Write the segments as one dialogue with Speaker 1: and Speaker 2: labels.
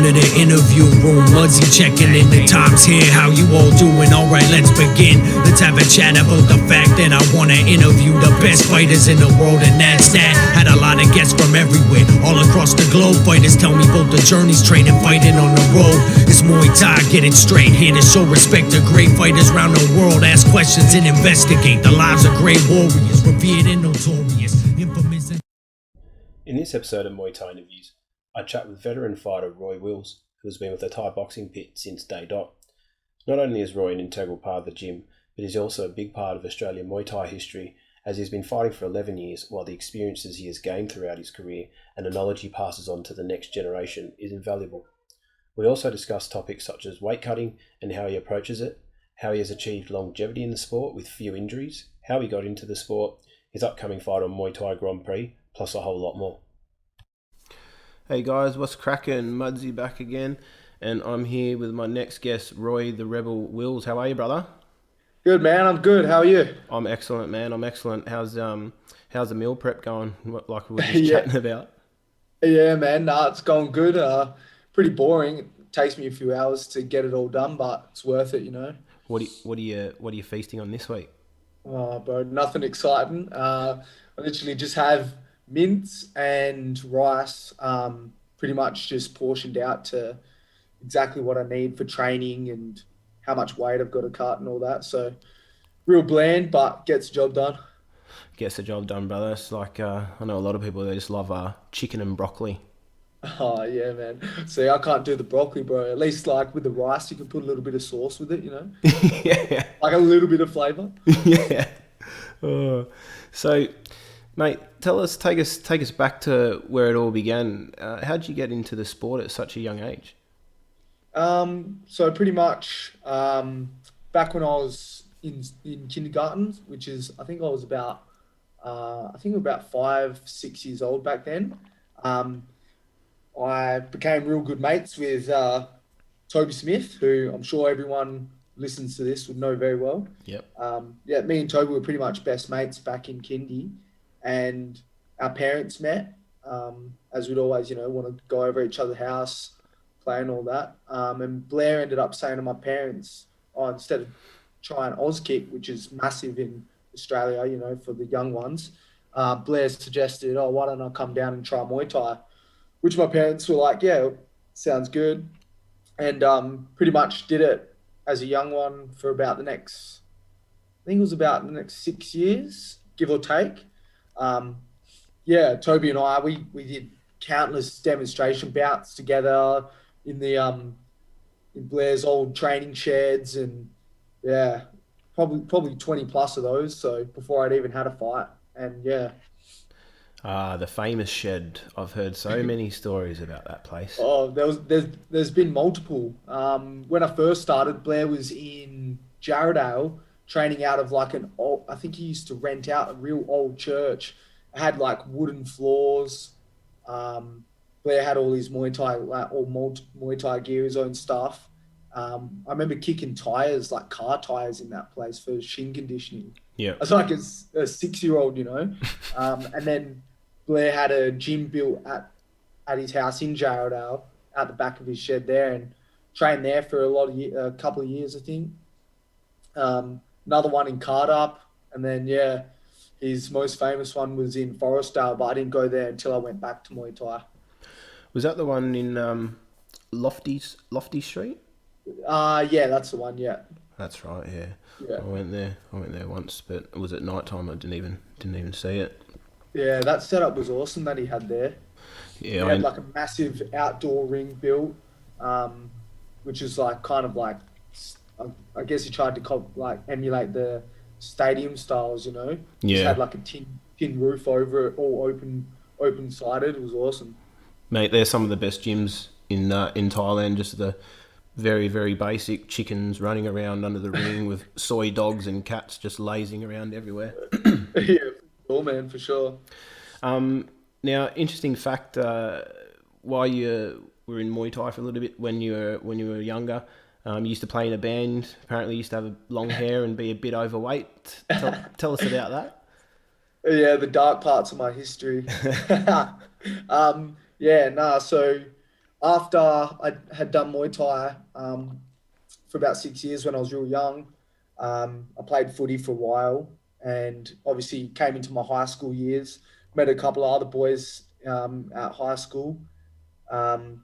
Speaker 1: to the interview room. Muzzy checking in, the time's here. How you all doing? Alright, let's begin. Let's have a chat about the fact that I wanna interview the best fighters in the world, and that's that. Had a lot of guests from everywhere, all across the globe. Fighters tell me about the journeys, training, fighting on the road. It's Muay Thai, get it straight. Here to show respect to great fighters around the world. Ask questions and investigate the lives of great warriors, revered and notorious, infamous and...
Speaker 2: In this episode of Muay Thai Interviews, I chat with veteran fighter Roy Wills, who has been with the Thaiboxing Pit since day dot. Not only is Roy an integral part of the gym, but he's also a big part of Australian Muay Thai history, as he's been fighting for 11 years, while the experiences he has gained throughout his career and the knowledge he passes on to the next generation is invaluable. We also discuss topics such as weight cutting and how he approaches it, how he has achieved longevity in the sport with few injuries, how he got into the sport, his upcoming fight on Muay Thai Grand Prix, plus a whole lot more. Hey guys, what's cracking? Mudzy back again, and I'm here with my next guest, Roy the Rebel Wills. How are you, brother?
Speaker 3: Good, man. I'm good. How are you?
Speaker 2: I'm excellent, man. I'm excellent. How's the meal prep going? Like we were just chatting about.
Speaker 3: Yeah, man. Nah, it's going good. Pretty boring. It takes me a few hours to get it all done, but it's worth it, you know.
Speaker 2: What are you feasting on this week?
Speaker 3: Oh, bro, nothing exciting. I literally just have mince and rice, pretty much just portioned out to exactly what I need for training and how much weight I've got to cut and all that. So real bland, but gets the job done.
Speaker 2: Gets the job done, brother. It's like I know a lot of people, they just love chicken and broccoli.
Speaker 3: Oh, yeah, man. See, I can't do the broccoli, bro. At least, like, with the rice, you can put a little bit of sauce with it, you know?
Speaker 2: Yeah.
Speaker 3: Like a little bit of flavour.
Speaker 2: Yeah. So, mate, take us back to where it all began. How'd you get into the sport at such a young age?
Speaker 3: So pretty much, back when I was in kindergarten, which is, I think I was about 5, 6 years old back then. I became real good mates with Toby Smith, who I'm sure everyone listens to this would know very well.
Speaker 2: Yep.
Speaker 3: Yeah, me and Toby were pretty much best mates back in kindy, and our parents met, as we'd always, want to go over each other's house, play and all that. And Blair ended up saying to my parents, instead of trying Oz kick, which is massive in Australia, for the young ones, Blair suggested, why don't I come down and try Muay Thai? Which my parents were like, yeah, sounds good. And pretty much did it as a young one for about the next 6 years, give or take. Toby and I, we did countless demonstration bouts together in the in Blair's old training sheds, and yeah, probably 20 plus of those. So before I'd even had a fight, and yeah.
Speaker 2: The famous shed. I've heard so many stories about that place.
Speaker 3: Oh, there's been multiple. When I first started, Blair was in Jarradale training out of like an old, I think he used to rent out a real old church. It had like wooden floors. Blair had all his Muay Thai, Muay Thai gear, his own stuff. I remember kicking tires, like car tires in that place for shin conditioning.
Speaker 2: Yeah.
Speaker 3: I was like a 6-year-old, and then Blair had a gym built at his house in Jarradale, out the back of his shed there, and trained there for a couple of years, I think. Another one in Cardup, and then his most famous one was in Forestdale, but I didn't go there until I went back to Muay Thai.
Speaker 2: Was that the one in Lofty Street?
Speaker 3: Yeah, that's the one. Yeah.
Speaker 2: That's right. Yeah.
Speaker 3: Yeah.
Speaker 2: I went there once, but it was at night time. I didn't even see it.
Speaker 3: Yeah, that setup was awesome that he had there.
Speaker 2: Yeah,
Speaker 3: he had like a massive outdoor ring built, which is like kind of like, I guess he tried to emulate the stadium styles,
Speaker 2: Yeah.
Speaker 3: Just had like a tin roof over it, all open sided. It was awesome.
Speaker 2: Mate, they're some of the best gyms in Thailand. Just the very, very basic chickens running around under the ring with soy dogs and cats just lazing around everywhere.
Speaker 3: Yeah, cool, man, for sure.
Speaker 2: Now, interesting fact, while you were in Muay Thai for a little bit when you were younger, you used to play in a band. Apparently, you used to have long hair and be a bit overweight. Tell us about that.
Speaker 3: Yeah, the dark parts of my history. So after I had done Muay Thai for about 6 years when I was real young, I played footy for a while, and obviously came into my high school years. Met a couple of other boys at high school um,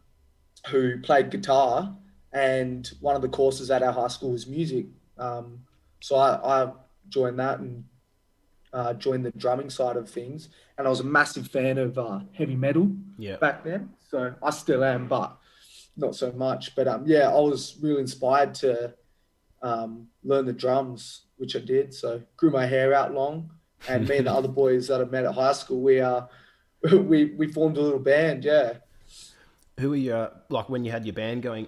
Speaker 3: who played guitar, and one of the courses at our high school was music. So I joined that and joined the drumming side of things. And I was a massive fan of heavy metal
Speaker 2: Yeah.
Speaker 3: back then. So I still am, but not so much. But yeah, I was really inspired to learn the drums, which I did. So grew my hair out long, and me and the other boys that I met at high school, we formed a little band. Yeah.
Speaker 2: Who were you, like when you had your band going,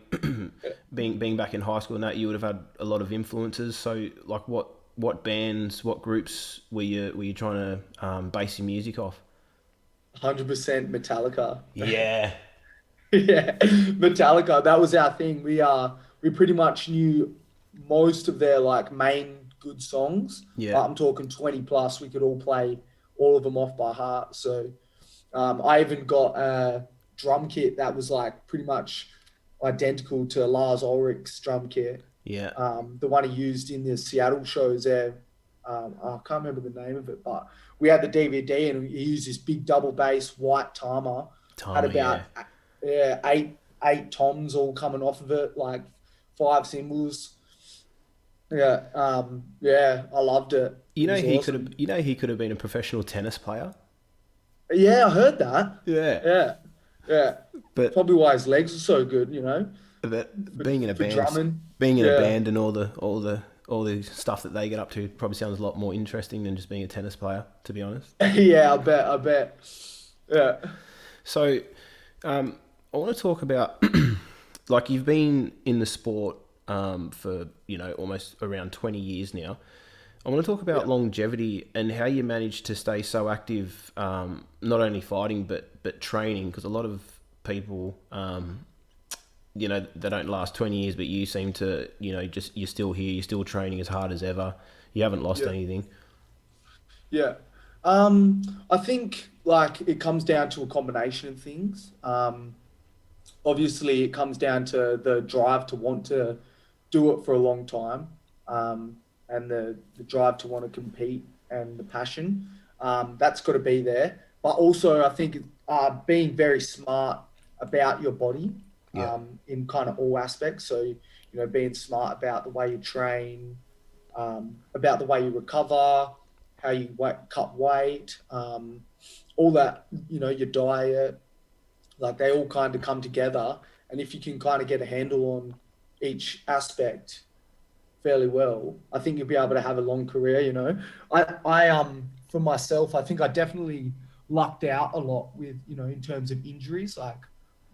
Speaker 2: being back in high school and that, you would have had a lot of influences. So like what bands, what groups were you trying to base your music off?
Speaker 3: 100% Metallica.
Speaker 2: Yeah.
Speaker 3: Yeah, Metallica. That was our thing. We pretty much knew most of their like main good songs.
Speaker 2: Yeah.
Speaker 3: I'm talking 20 plus. We could all play all of them off by heart. So I even got a drum kit that was like pretty much identical to Lars Ulrich's drum kit.
Speaker 2: Yeah.
Speaker 3: The one he used in the Seattle shows there. I can't remember the name of it, but we had the DVD and he used this big double bass white timer. Had
Speaker 2: Timer,
Speaker 3: about
Speaker 2: yeah.
Speaker 3: yeah, eight toms all coming off of it, like five cymbals. Yeah, yeah, I loved it. It was awesome.
Speaker 2: He could have been a professional tennis player.
Speaker 3: Yeah, I heard that.
Speaker 2: Yeah.
Speaker 3: Yeah, yeah.
Speaker 2: But
Speaker 3: Probably why his legs are so good,
Speaker 2: but being in a
Speaker 3: for
Speaker 2: band,
Speaker 3: drumming.
Speaker 2: being in a
Speaker 3: Yeah,
Speaker 2: band and all the stuff that they get up to probably sounds a lot more interesting than just being a tennis player, to be honest.
Speaker 3: yeah, I bet. Yeah,
Speaker 2: So, I want to talk about like you've been in the sport for almost around 20 years now. I want to talk about
Speaker 3: yeah,
Speaker 2: longevity and how you managed to stay so active, not only fighting but training. Because a lot of people, they don't last 20 years, but you seem to, just you're still here, you're still training as hard as ever. You haven't lost
Speaker 3: yeah,
Speaker 2: anything.
Speaker 3: yeah. I think like it comes down to a combination of things. Obviously, it comes down to the drive to want to do it for a long time, and the drive to want to compete and the passion. That's got to be there. But also, I think being very smart about your body
Speaker 2: Yeah,
Speaker 3: in kind of all aspects. So, being smart about the way you train, about the way you recover, how you cut weight, all that, your diet, like they all kind of come together. And if you can kind of get a handle on each aspect fairly well, I think you'll be able to have a long career. For myself, I think I definitely lucked out a lot with, in terms of injuries. Like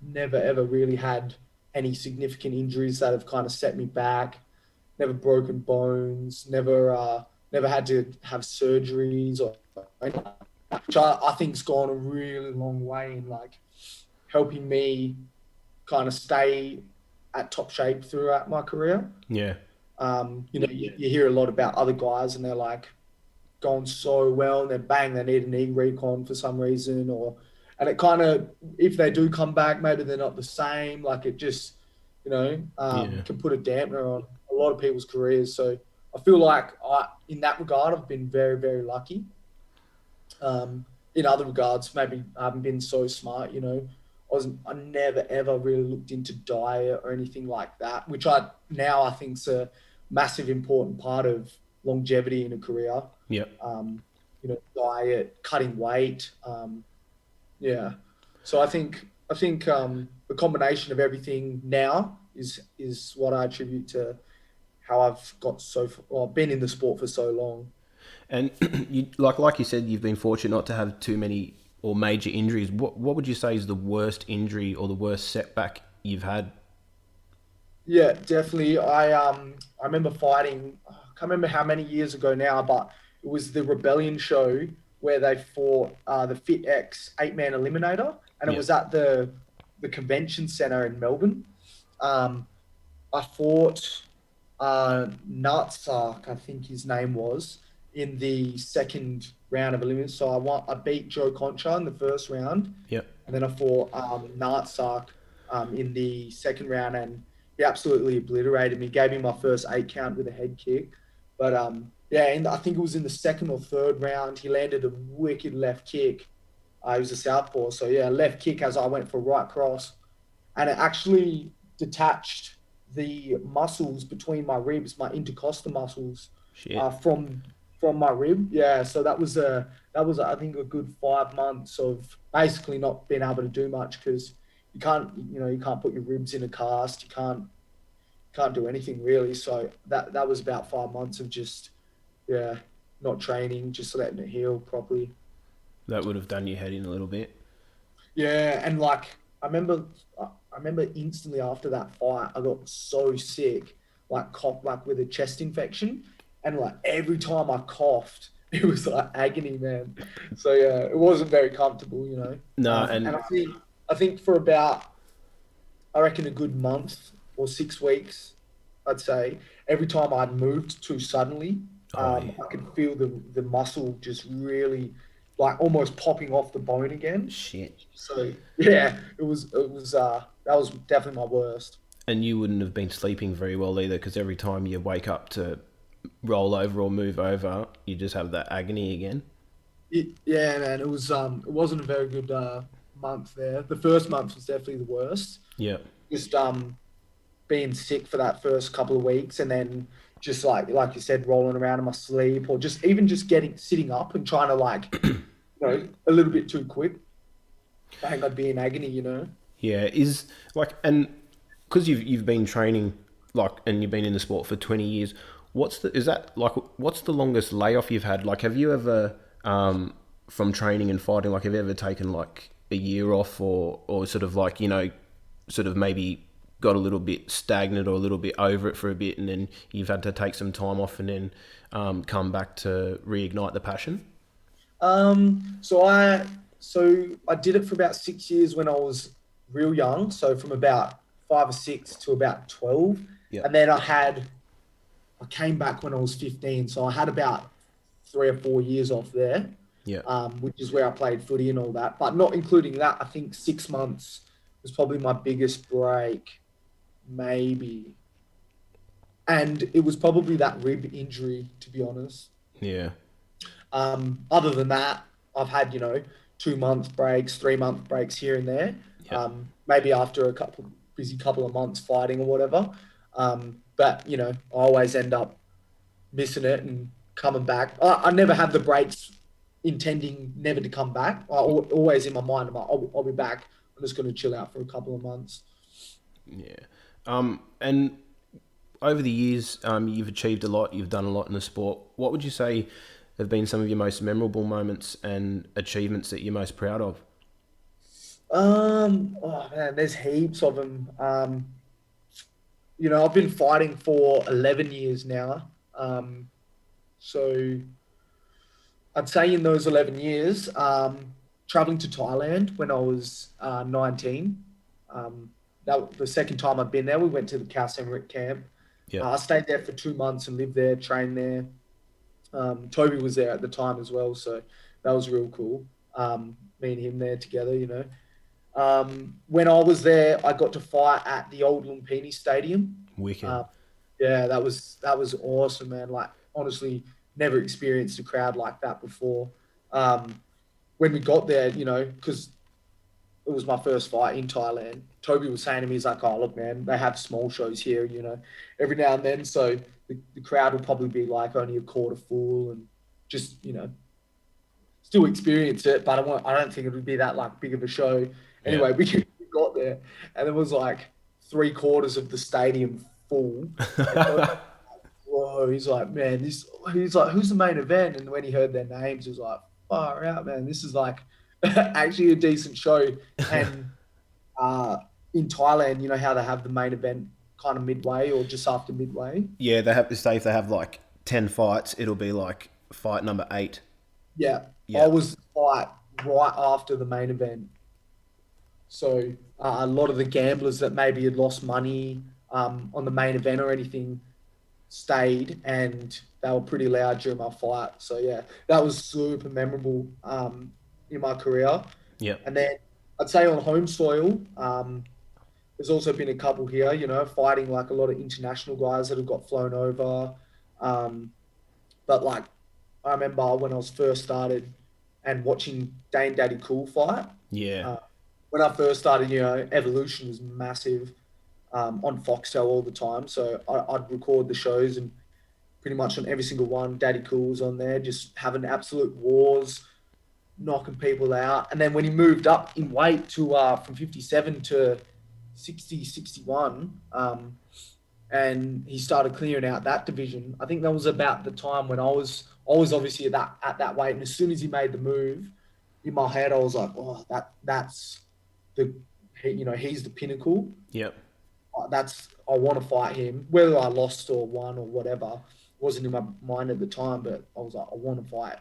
Speaker 3: never ever really had any significant injuries that have kind of set me back. Never broken bones, never had to have surgeries or anything, which I think's gone a really long way in like helping me kind of stay at top shape throughout my career.
Speaker 2: yeah,
Speaker 3: You hear a lot about other guys and they're like going so well and then bang, they need a knee recon for some reason and it kind of, if they do come back, maybe they're not the same. Like it just,
Speaker 2: yeah.
Speaker 3: can put a dampener on a lot of people's careers. So I feel like in that regard, I've been very, very lucky. In other regards, maybe I haven't been so smart. I never ever really looked into diet or anything like that, which I think's a massive important part of longevity in a career.
Speaker 2: Yeah.
Speaker 3: Diet, cutting weight. Yeah. So I think the combination of everything now is what I attribute to how I've got been in the sport for so long.
Speaker 2: And you, like you said, you've been fortunate not to have too many or major injuries. What would you say is the worst injury or the worst setback you've had?
Speaker 3: Yeah, definitely. I remember fighting. I can't remember how many years ago now, but it was the Rebellion show where they fought the Fit X 8-man eliminator, and it
Speaker 2: Yeah,
Speaker 3: was at the convention center in Melbourne. Um, I fought Natsark, I think his name was, in the second round of elimination. So I beat Joe Concha in the first round,
Speaker 2: yeah,
Speaker 3: and then I fought Natsark in the second round, and he absolutely obliterated me. Gave me my first 8 count with a head kick. But yeah, and I think it was in the second or third round, he landed a wicked left kick. He was a southpaw, so yeah, left kick as I went for right cross, and it actually detached the muscles between my ribs, my intercostal muscles,
Speaker 2: Shit.
Speaker 3: From my rib. Yeah, so that was I think a good 5 months of basically not being able to do much because you can't put your ribs in a cast, you can't do anything really. So that was about 5 months of just yeah, not training, just letting it heal properly.
Speaker 2: That would have done your head in a little bit.
Speaker 3: Yeah, and like I remember, I remember instantly after that fight, I got so sick, like cough, like with a chest infection, and like every time I coughed, it was like agony, man. So yeah, it wasn't very comfortable, you know.
Speaker 2: No,
Speaker 3: And
Speaker 2: and
Speaker 3: I think for about I reckon a good month or 6 weeks, I'd say every time I'd moved too suddenly,
Speaker 2: oh yeah,
Speaker 3: I could feel the muscle just really like almost popping off the bone again.
Speaker 2: shit.
Speaker 3: So yeah, it was that was definitely my worst.
Speaker 2: And you wouldn't have been sleeping very well either, because every time you wake up to roll over or move over, you just have that agony again.
Speaker 3: Yeah, man, it wasn't a very good month there. The first month was definitely the worst.
Speaker 2: Yeah,
Speaker 3: Just being sick for that first couple of weeks, and then just like you said, rolling around in my sleep, or just even just getting sitting up and trying to a little bit too quick. I think I'd be in agony, you know.
Speaker 2: yeah. Is like, and because you've been training like, and you've been in the sport for 20 years. What's the longest layoff you've had? Like, have you ever from training and fighting, like, have you ever taken like a year off, or sort of like, sort of maybe got a little bit stagnant or a little bit over it for a bit, and then you've had to take some time off and then come back to reignite the passion?
Speaker 3: So I did it for about 6 years when I was real young. So from about 5 or 6 to about 12,
Speaker 2: Yeah,
Speaker 3: and then I came back when I was 15. So I had about 3 or 4 years off there,
Speaker 2: yeah,
Speaker 3: which is where I played footy and all that. But not including that, I think 6 months was probably my biggest break, maybe. And it was probably that rib injury, to be honest.
Speaker 2: yeah,
Speaker 3: Other than that, I've had, 2 month breaks, 3 month breaks here and there.
Speaker 2: yeah.
Speaker 3: Maybe after a busy couple of months fighting or whatever. But, I always end up missing it and coming back. I never have the breaks intending never to come back. Always in my mind, I'll be back. I'm just going to chill out for a couple of months.
Speaker 2: Yeah. And over the years, you've achieved a lot. You've done a lot in the sport. What would you say have been some of your most memorable moments and achievements that you're most proud of?
Speaker 3: Oh man, there's heaps of them. I've been fighting for 11 years now. So I'd say in those 11 years, traveling to Thailand when I was 19. That was the second time I've been there. We went to the Khao Sem Rit camp.
Speaker 2: Yeah.
Speaker 3: I stayed there for 2 months and lived there, trained there. Toby was there at the time as well, so that was real cool. Me and him there together, When I was there, I got to fight at the old Lumpini Stadium.
Speaker 2: Wicked.
Speaker 3: Um, yeah, that was awesome, man. Like honestly, never experienced a crowd like that before. Um, when we got there, because it was my first fight in Thailand. Toby was saying to me, he's like, "Oh, look, man, they have small shows here, every now and then. So the crowd will probably be like only a quarter full, and just still experience it. But I don't think it would be that like big of a show.
Speaker 2: Yeah.
Speaker 3: Anyway, we got there, and it was like 3 quarters of the stadium full. And whoa, he's like, man, he's like, who's the main event? And when he heard their names, he was like, far out, man, this is like actually a decent show. And uh, in Thailand, you know how they have the main event kind of midway or just after midway.
Speaker 2: Yeah, they have to say if they have like 10 fights, it'll be like fight number 8.
Speaker 3: Yeah, I
Speaker 2: Yeah.
Speaker 3: was fight right after the main event. So a lot of the gamblers that maybe had lost money on the main event or anything stayed, and they were pretty loud during my fight. So yeah, that was super memorable in my career.
Speaker 2: Yeah.
Speaker 3: And then I'd say on home soil, there's also been a couple here, fighting like a lot of international guys that have got flown over. But like, I remember when I was first started and watching Dane Daddy Cool fight.
Speaker 2: Yeah.
Speaker 3: When I first started, Evolution was massive on Foxtel all the time. So I'd record the shows, and pretty much on every single one, Daddy Cool was on there, just having absolute wars, knocking people out. And then when he moved up in weight to from 57 to 60, 61, and he started clearing out that division, I think that was about the time when I was obviously at that weight. And as soon as he made the move, in my head I was like, oh, that's he's the pinnacle.
Speaker 2: Yep.
Speaker 3: I want to fight him, whether I lost or won or whatever. It wasn't in my mind at the time, but I was like, I want to fight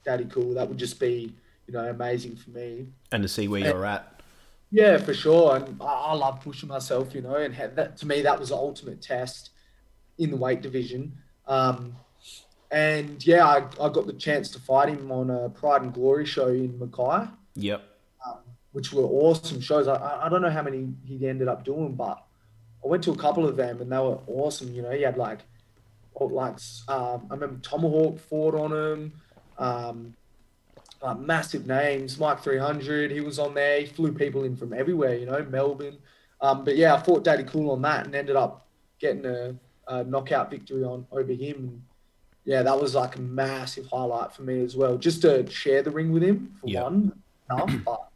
Speaker 3: Daddy Cool. That would just be, amazing for me.
Speaker 2: And to see where you're at.
Speaker 3: Yeah, for sure. And I love pushing myself, and that, to me, that was the ultimate test in the weight division. And yeah, I got the chance to fight him on a Pride and Glory show in Mackay.
Speaker 2: Yep.
Speaker 3: Which were awesome shows. I don't know how many he ended up doing, but I went to a couple of them and they were awesome. He had I remember Tomahawk fought on him. Massive names. Mike 300, he was on there. He flew people in from everywhere, Melbourne. But yeah, I fought Daddy Cool on that and ended up getting a knockout victory over him. And yeah, that was like a massive highlight for me as well. Just to share the ring with him for one, enough. But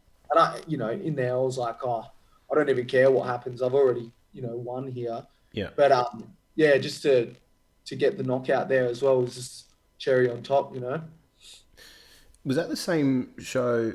Speaker 3: in there I was like, oh, I don't even care what happens. I've already, won here.
Speaker 2: Yeah.
Speaker 3: But yeah, just to get the knockout there as well was just cherry on top,
Speaker 2: Was that the same show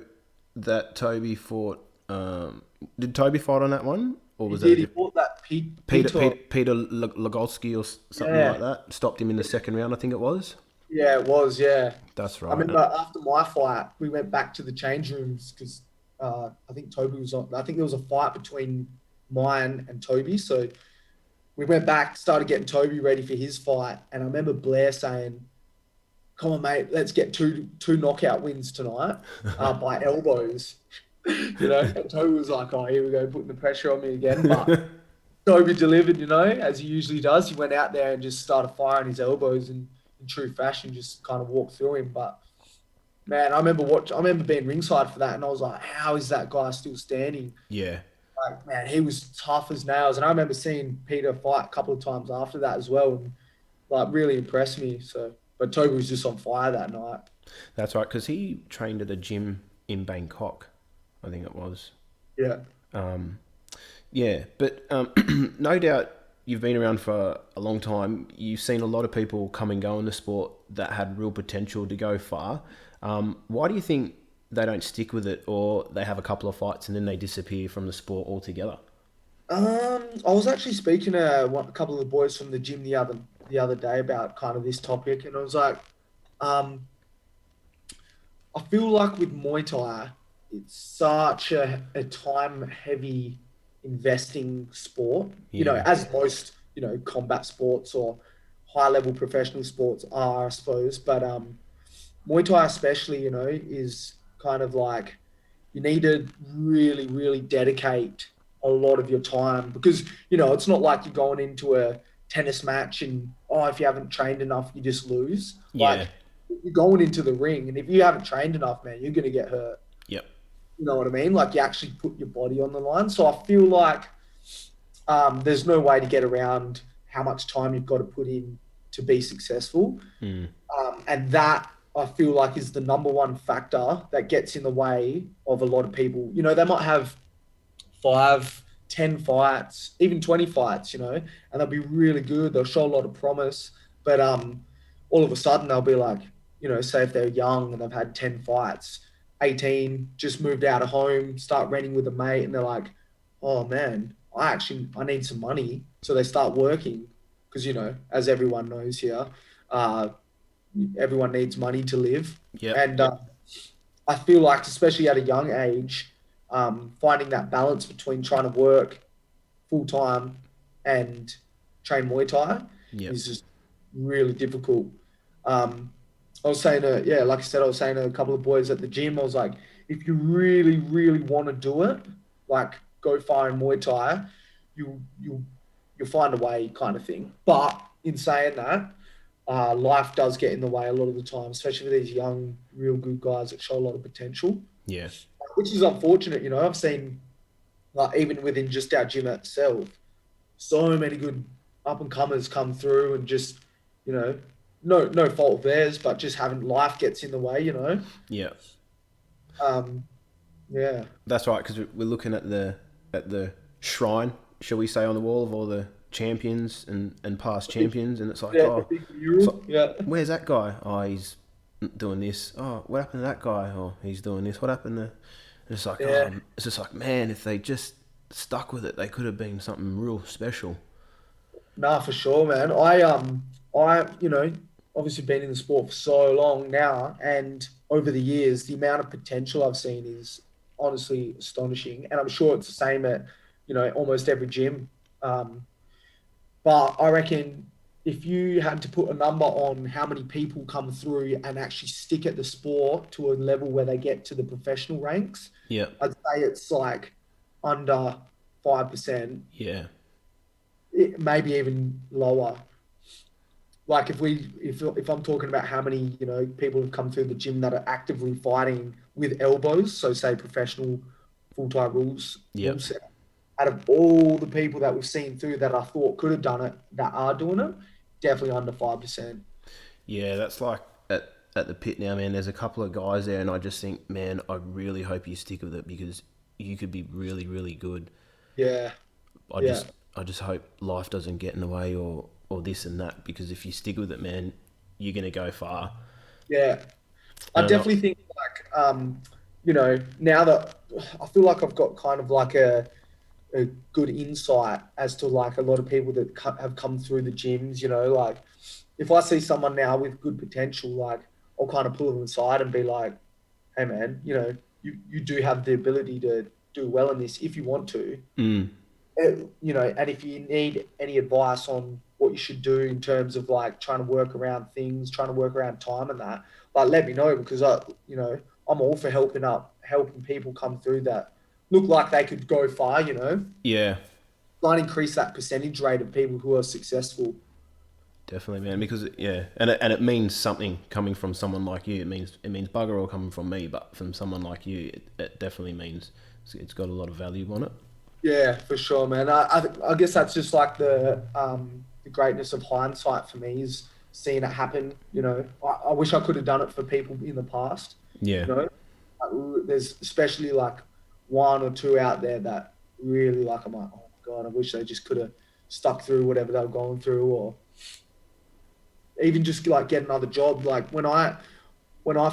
Speaker 2: that Toby fought? Did Toby fight on that one, or was
Speaker 3: he fought that
Speaker 2: Peter Lagolski or something like that? Stopped him in the second round, I think it was.
Speaker 3: Yeah, it was. Yeah,
Speaker 2: that's right.
Speaker 3: I remember after my fight, we went back to the change rooms because I think Toby was on. I think there was a fight between mine and Toby, so we went back, started getting Toby ready for his fight, and I remember Blair saying, come on, mate, let's get two knockout wins tonight by elbows. And Toby was like, oh, here we go, putting the pressure on me again. But Toby delivered, as he usually does. He went out there and just started firing his elbows in true fashion, just kind of walked through him. But man, I remember being ringside for that, and I was like, how is that guy still standing?
Speaker 2: Yeah.
Speaker 3: Like, man, he was tough as nails. And I remember seeing Peter fight a couple of times after that as well, and like really impressed me. So, but Toby was just on fire that night.
Speaker 2: That's right, because he trained at a gym in Bangkok, I think it was.
Speaker 3: Yeah.
Speaker 2: Yeah, but no doubt you've been around for a long time. You've seen a lot of people come and go in the sport that had real potential to go far. Why do you think they don't stick with it, or they have a couple of fights and then they disappear from the sport altogether?
Speaker 3: I was actually speaking to a couple of the boys from the gym the other day about kind of this topic, and I was like, I feel like with Muay Thai, it's such a time-heavy investing sport, as most, combat sports or high-level professional sports are, I suppose. But Muay Thai especially, is kind of like you need to really, really dedicate a lot of your time because, it's not like you're going into a tennis match and, if you haven't trained enough, you just lose.
Speaker 2: Yeah.
Speaker 3: Like, you're going into the ring, and if you haven't trained enough, man, you're going to get hurt.
Speaker 2: Yep.
Speaker 3: You know what I mean? Like, you actually put your body on the line. So I feel like there's no way to get around how much time you've got to put in to be successful. And that, I feel like, is the number one factor that gets in the way of a lot of people. They might have 5, 10 fights, even 20 fights, and they'll be really good. They'll show a lot of promise. But all of a sudden, they'll be like, say if they're young and they've had 10 fights, 18, just moved out of home, start renting with a mate, and they're like, oh man, I need some money. So they start working because, as everyone knows here, everyone needs money to live.
Speaker 2: Yep.
Speaker 3: And I feel like, especially at a young age, finding that balance between trying to work full time and train Muay Thai is just really difficult. I was saying like I said, I was saying to a couple of boys at the gym, I was like, if you really, really want to do it, like go far in Muay Thai, you'll find a way kind of thing. But in saying that, life does get in the way a lot of the time, especially for these young, real good guys that show a lot of potential,
Speaker 2: Yeah.
Speaker 3: which is unfortunate. I've seen, like, even within just our gym itself, so many good up and comers come through and just, no fault of theirs, but just having life gets in the way.
Speaker 2: Yeah.
Speaker 3: Um, yeah.
Speaker 2: That's right, because we're looking at the shrine, shall we say, on the wall of all the champions and past champions, and it's like,
Speaker 3: Yeah,
Speaker 2: oh,
Speaker 3: the big mural. Yeah.
Speaker 2: where's that guy? Oh, he's doing this. Oh, what happened to that guy? Oh, he's doing this. What happened to? And it's like,
Speaker 3: Yeah.
Speaker 2: it's just like, man, if they just stuck with it, they could have been something real special.
Speaker 3: Nah, for sure, man. Obviously been in the sport for so long now, and over the years, the amount of potential I've seen is honestly astonishing. And I'm sure it's the same at, almost every gym. But I reckon if you had to put a number on how many people come through and actually stick at the sport to a level where they get to the professional ranks,
Speaker 2: Yeah.
Speaker 3: I'd say it's like under 5%,
Speaker 2: Yeah.
Speaker 3: maybe even lower. Like if I'm talking about how many people have come through the gym that are actively fighting with elbows, so say professional full Thai rules,
Speaker 2: Yep.
Speaker 3: rules set, out of all the people that we've seen through that I thought could have done it that are doing it, definitely under 5%.
Speaker 2: Yeah, that's like at the pit now, man. There's a couple of guys there, and I just think, man, I really hope you stick with it because you could be really, really good.
Speaker 3: Yeah,
Speaker 2: I
Speaker 3: yeah,
Speaker 2: just I just hope life doesn't get in the way or this and that, because if you stick with it, man, you're gonna go far.
Speaker 3: yeah. I
Speaker 2: And I know,
Speaker 3: definitely think like now that I feel like I've got kind of like a good insight as to like a lot of people that have come through the gyms, like if I see someone now with good potential, like I'll kind of pull them aside and be like, hey man, you do have the ability to do well in this if you want to.
Speaker 2: mm,
Speaker 3: And if you need any advice on what you should do in terms of like trying to work around things, trying to work around time and that, like let me know because I'm all for helping people come through that look like they could go far,
Speaker 2: yeah,
Speaker 3: try and increase that percentage rate of people who are successful.
Speaker 2: definitely, man. Because and it means something coming from someone like you. It means bugger all coming from me, but from someone like you, it definitely means it's got a lot of value on it.
Speaker 3: Yeah, for sure, man. I guess that's just like the greatness of hindsight for me is seeing it happen. I wish I could have done it for people in the past.
Speaker 2: Yeah,
Speaker 3: You know, there's especially like one or two out there that really like I'm like, oh my god, I wish they just could have stuck through whatever they were going through, or even just like get another job. Like when I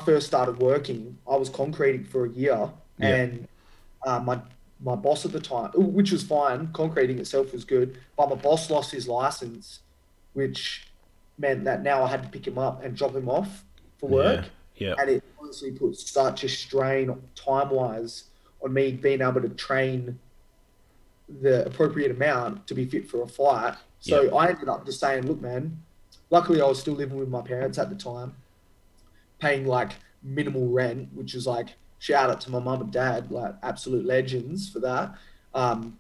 Speaker 3: first started working, I was concreting for a year,
Speaker 2: yeah,
Speaker 3: and my boss at the time, which was fine, concreting itself was good, but my boss lost his license, which meant that now I had to pick him up and drop him off for
Speaker 2: yeah,
Speaker 3: work,
Speaker 2: yeah,
Speaker 3: and it honestly put such a strain time wise on me being able to train the appropriate amount to be fit for a fight.
Speaker 2: yeah,
Speaker 3: So I ended up just saying, look, man, luckily I was still living with my parents at the time, paying like minimal rent, which was like shout out to my mum and dad, like absolute legends for that. Um,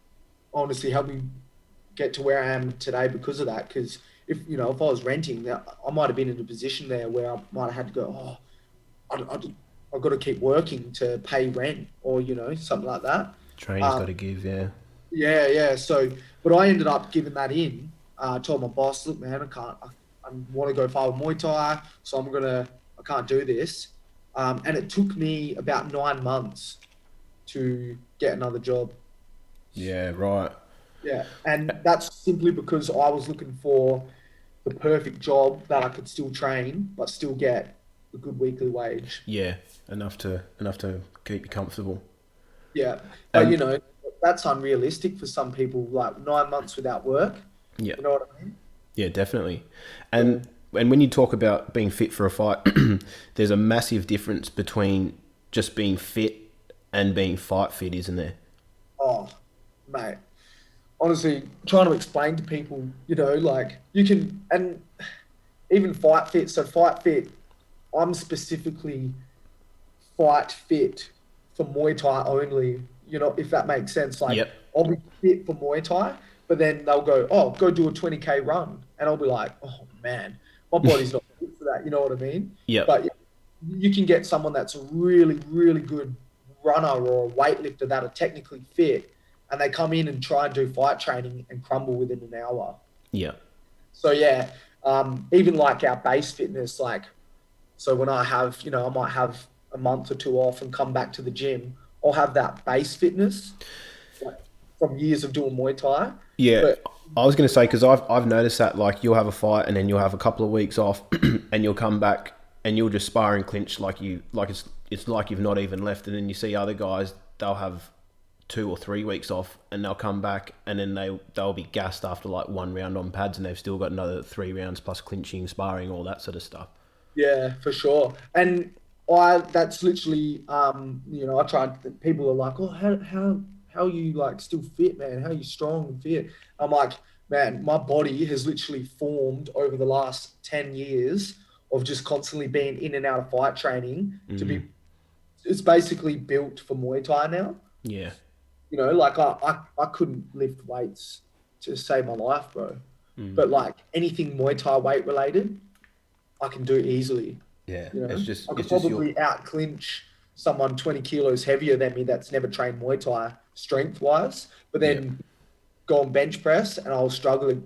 Speaker 3: Honestly helped me get to where I am today because of that. Because if I was renting, I might have been in a position there where I might have had to go, I've got to keep working to pay rent or something like that.
Speaker 2: training's got
Speaker 3: Um,
Speaker 2: to give. Yeah,
Speaker 3: yeah, yeah. So, but I ended up giving that in. Told my boss, look, man, I can't. I want to go far with Muay Thai, so I can't do this. And it took me about 9 months to get another job.
Speaker 2: yeah, right.
Speaker 3: Yeah, and that's simply because I was looking for the perfect job that I could still train, but still get a good weekly wage.
Speaker 2: Yeah, enough to keep you comfortable.
Speaker 3: Yeah, but
Speaker 2: And
Speaker 3: that's unrealistic for some people. Like 9 months without work.
Speaker 2: yeah,
Speaker 3: You know what I mean?
Speaker 2: yeah, definitely.
Speaker 3: Yeah.
Speaker 2: And when you talk about being fit for a fight, there's a massive difference between just being fit and being fight fit, isn't there?
Speaker 3: Oh, mate. Honestly, trying to explain to people, like you can, and even fight fit. So fight fit, I'm specifically fight fit for Muay Thai only. If that makes sense. Like
Speaker 2: Yep.
Speaker 3: I'll be fit for Muay Thai, but then they'll go, oh, go do a 20K run. And I'll be like, oh man, my body's not fit for that. You know what I mean?
Speaker 2: Yep.
Speaker 3: But you can get someone that's a really, really good runner or a weightlifter that are technically fit, and they come in and try and do fight training and crumble within an hour.
Speaker 2: Yeah.
Speaker 3: So yeah, even like our base fitness, like, so when I have, I might have a month or two off and come back to the gym, I'll have that base fitness, like from years of doing Muay Thai.
Speaker 2: Yeah.
Speaker 3: But
Speaker 2: I was going to say, because I've noticed that, like, you'll have a fight and then you'll have a couple of weeks off and you'll come back and you'll just spar and clinch like it's like you've not even left. And then you see other guys, they'll have 2 or 3 weeks off and they'll come back and then they'll be gassed after like 1 round on pads and they've still got another 3 rounds plus clinching, sparring, all that sort of stuff.
Speaker 3: yeah, for sure. And that's literally, I tried, people are like, oh, how are you like still fit, man? How are you strong and fit? I'm like, man, my body has literally formed over the last 10 years of just constantly being in and out of fight training it's basically built for Muay Thai now.
Speaker 2: Yeah.
Speaker 3: Like I couldn't lift weights to save my life, bro. But like anything Muay Thai weight related, I can do easily.
Speaker 2: Yeah.
Speaker 3: I could probably out clinch someone 20 kilos heavier than me that's never trained Muay Thai strength wise, but then go on bench press and I'll struggle to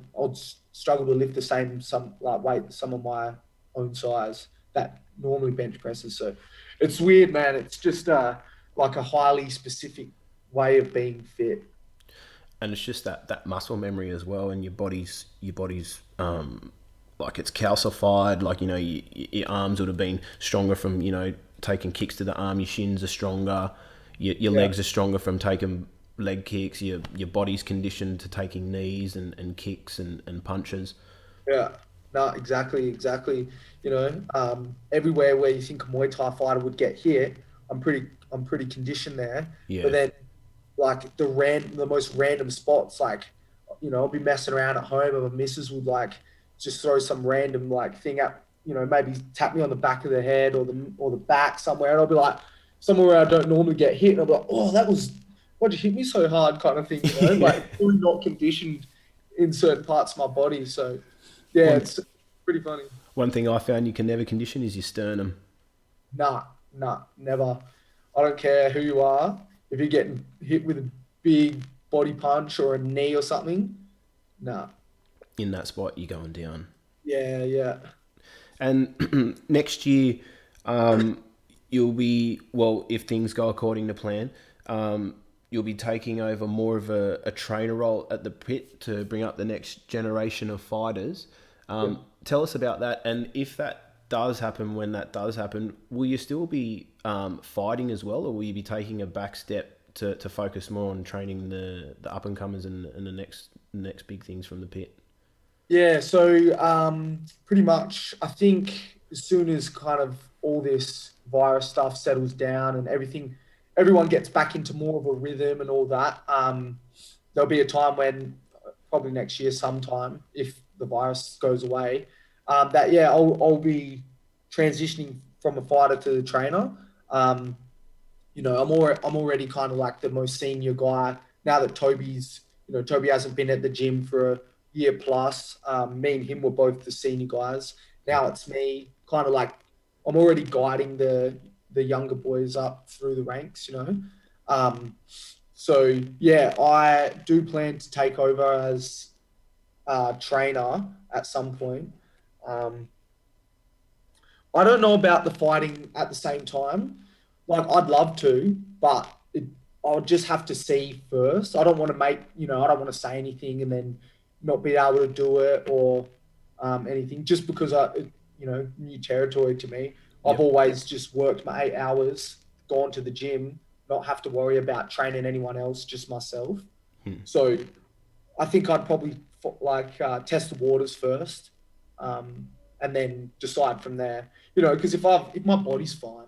Speaker 3: lift the same weight some of my own size that normally bench presses. So it's weird, man. It's just like a highly specific way of being fit.
Speaker 2: And it's just that muscle memory as well, and your body's like it's calcified. Like, your arms would have been stronger from taking kicks to the arm. Your shins are stronger. Your legs are stronger from taking leg kicks. Your body's conditioned to taking knees and kicks and punches.
Speaker 3: Yeah, no, exactly. Everywhere where you think a Muay Thai fighter would get hit, I'm pretty conditioned there.
Speaker 2: Yeah.
Speaker 3: But then, like the most random spots, like, I'll be messing around at home and my missus would like just throw some random like thing at, maybe tap me on the back of the head or the back somewhere, and I'll be like somewhere where I don't normally get hit, and I'll be like, oh, why'd you hit me so hard, kind of thing, like really not conditioned in certain parts of my body. So yeah, it's pretty funny.
Speaker 2: One thing I found you can never condition is your sternum.
Speaker 3: Nah, never. I don't care who you are. If you're getting hit with a big body punch or a knee or something, nah.
Speaker 2: In that spot, you're going down.
Speaker 3: Yeah.
Speaker 2: And next year, you'll be, well, if things go according to plan, you'll be taking over more of a trainer role at the pit to bring up the next generation of fighters. Tell us about that, and if that does happen, when that does happen, will you still be fighting as well, or will you be taking a back step to focus more on training the up and comers and the next big things from the pit?
Speaker 3: Yeah, so pretty much, I think as soon as kind of all this virus stuff settles down and everyone gets back into more of a rhythm and all that, there'll be a time when, probably next year sometime, if the virus goes away, I'll be transitioning from a fighter to the trainer. I'm already kind of like the most senior guy now that Toby hasn't been at the gym for a year plus. Me and him were both the senior guys. Now it's me, kind of like I'm already guiding the younger boys up through the ranks. So yeah, I do plan to take over as trainer at some point. I don't know about the fighting at the same time. Like, I'd love to, but I'll just have to see first. I don't want to say anything and then not be able to do it or anything, just because new territory to me. I've always just worked my 8 hours, gone to the gym, not have to worry about training anyone else, just myself. So I think I'd probably test the waters first, and then decide from there. Because if my body's fine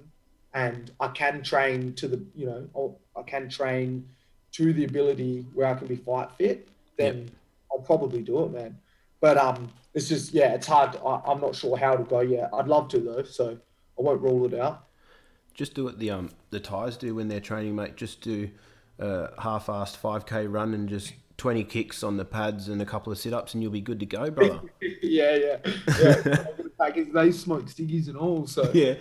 Speaker 3: and I can train to the ability where I can be fight fit, then I'll probably do it, man. But it's just, it's hard. I'm not sure how to go yet. I'd love to though, so I won't rule it out.
Speaker 2: Just do what the Thais do when they're training, mate. Just do a half-assed 5K run and just 20 kicks on the pads and a couple of sit-ups and you'll be good to go, brother.
Speaker 3: Yeah. They smoke ciggies and all, so
Speaker 2: Yeah.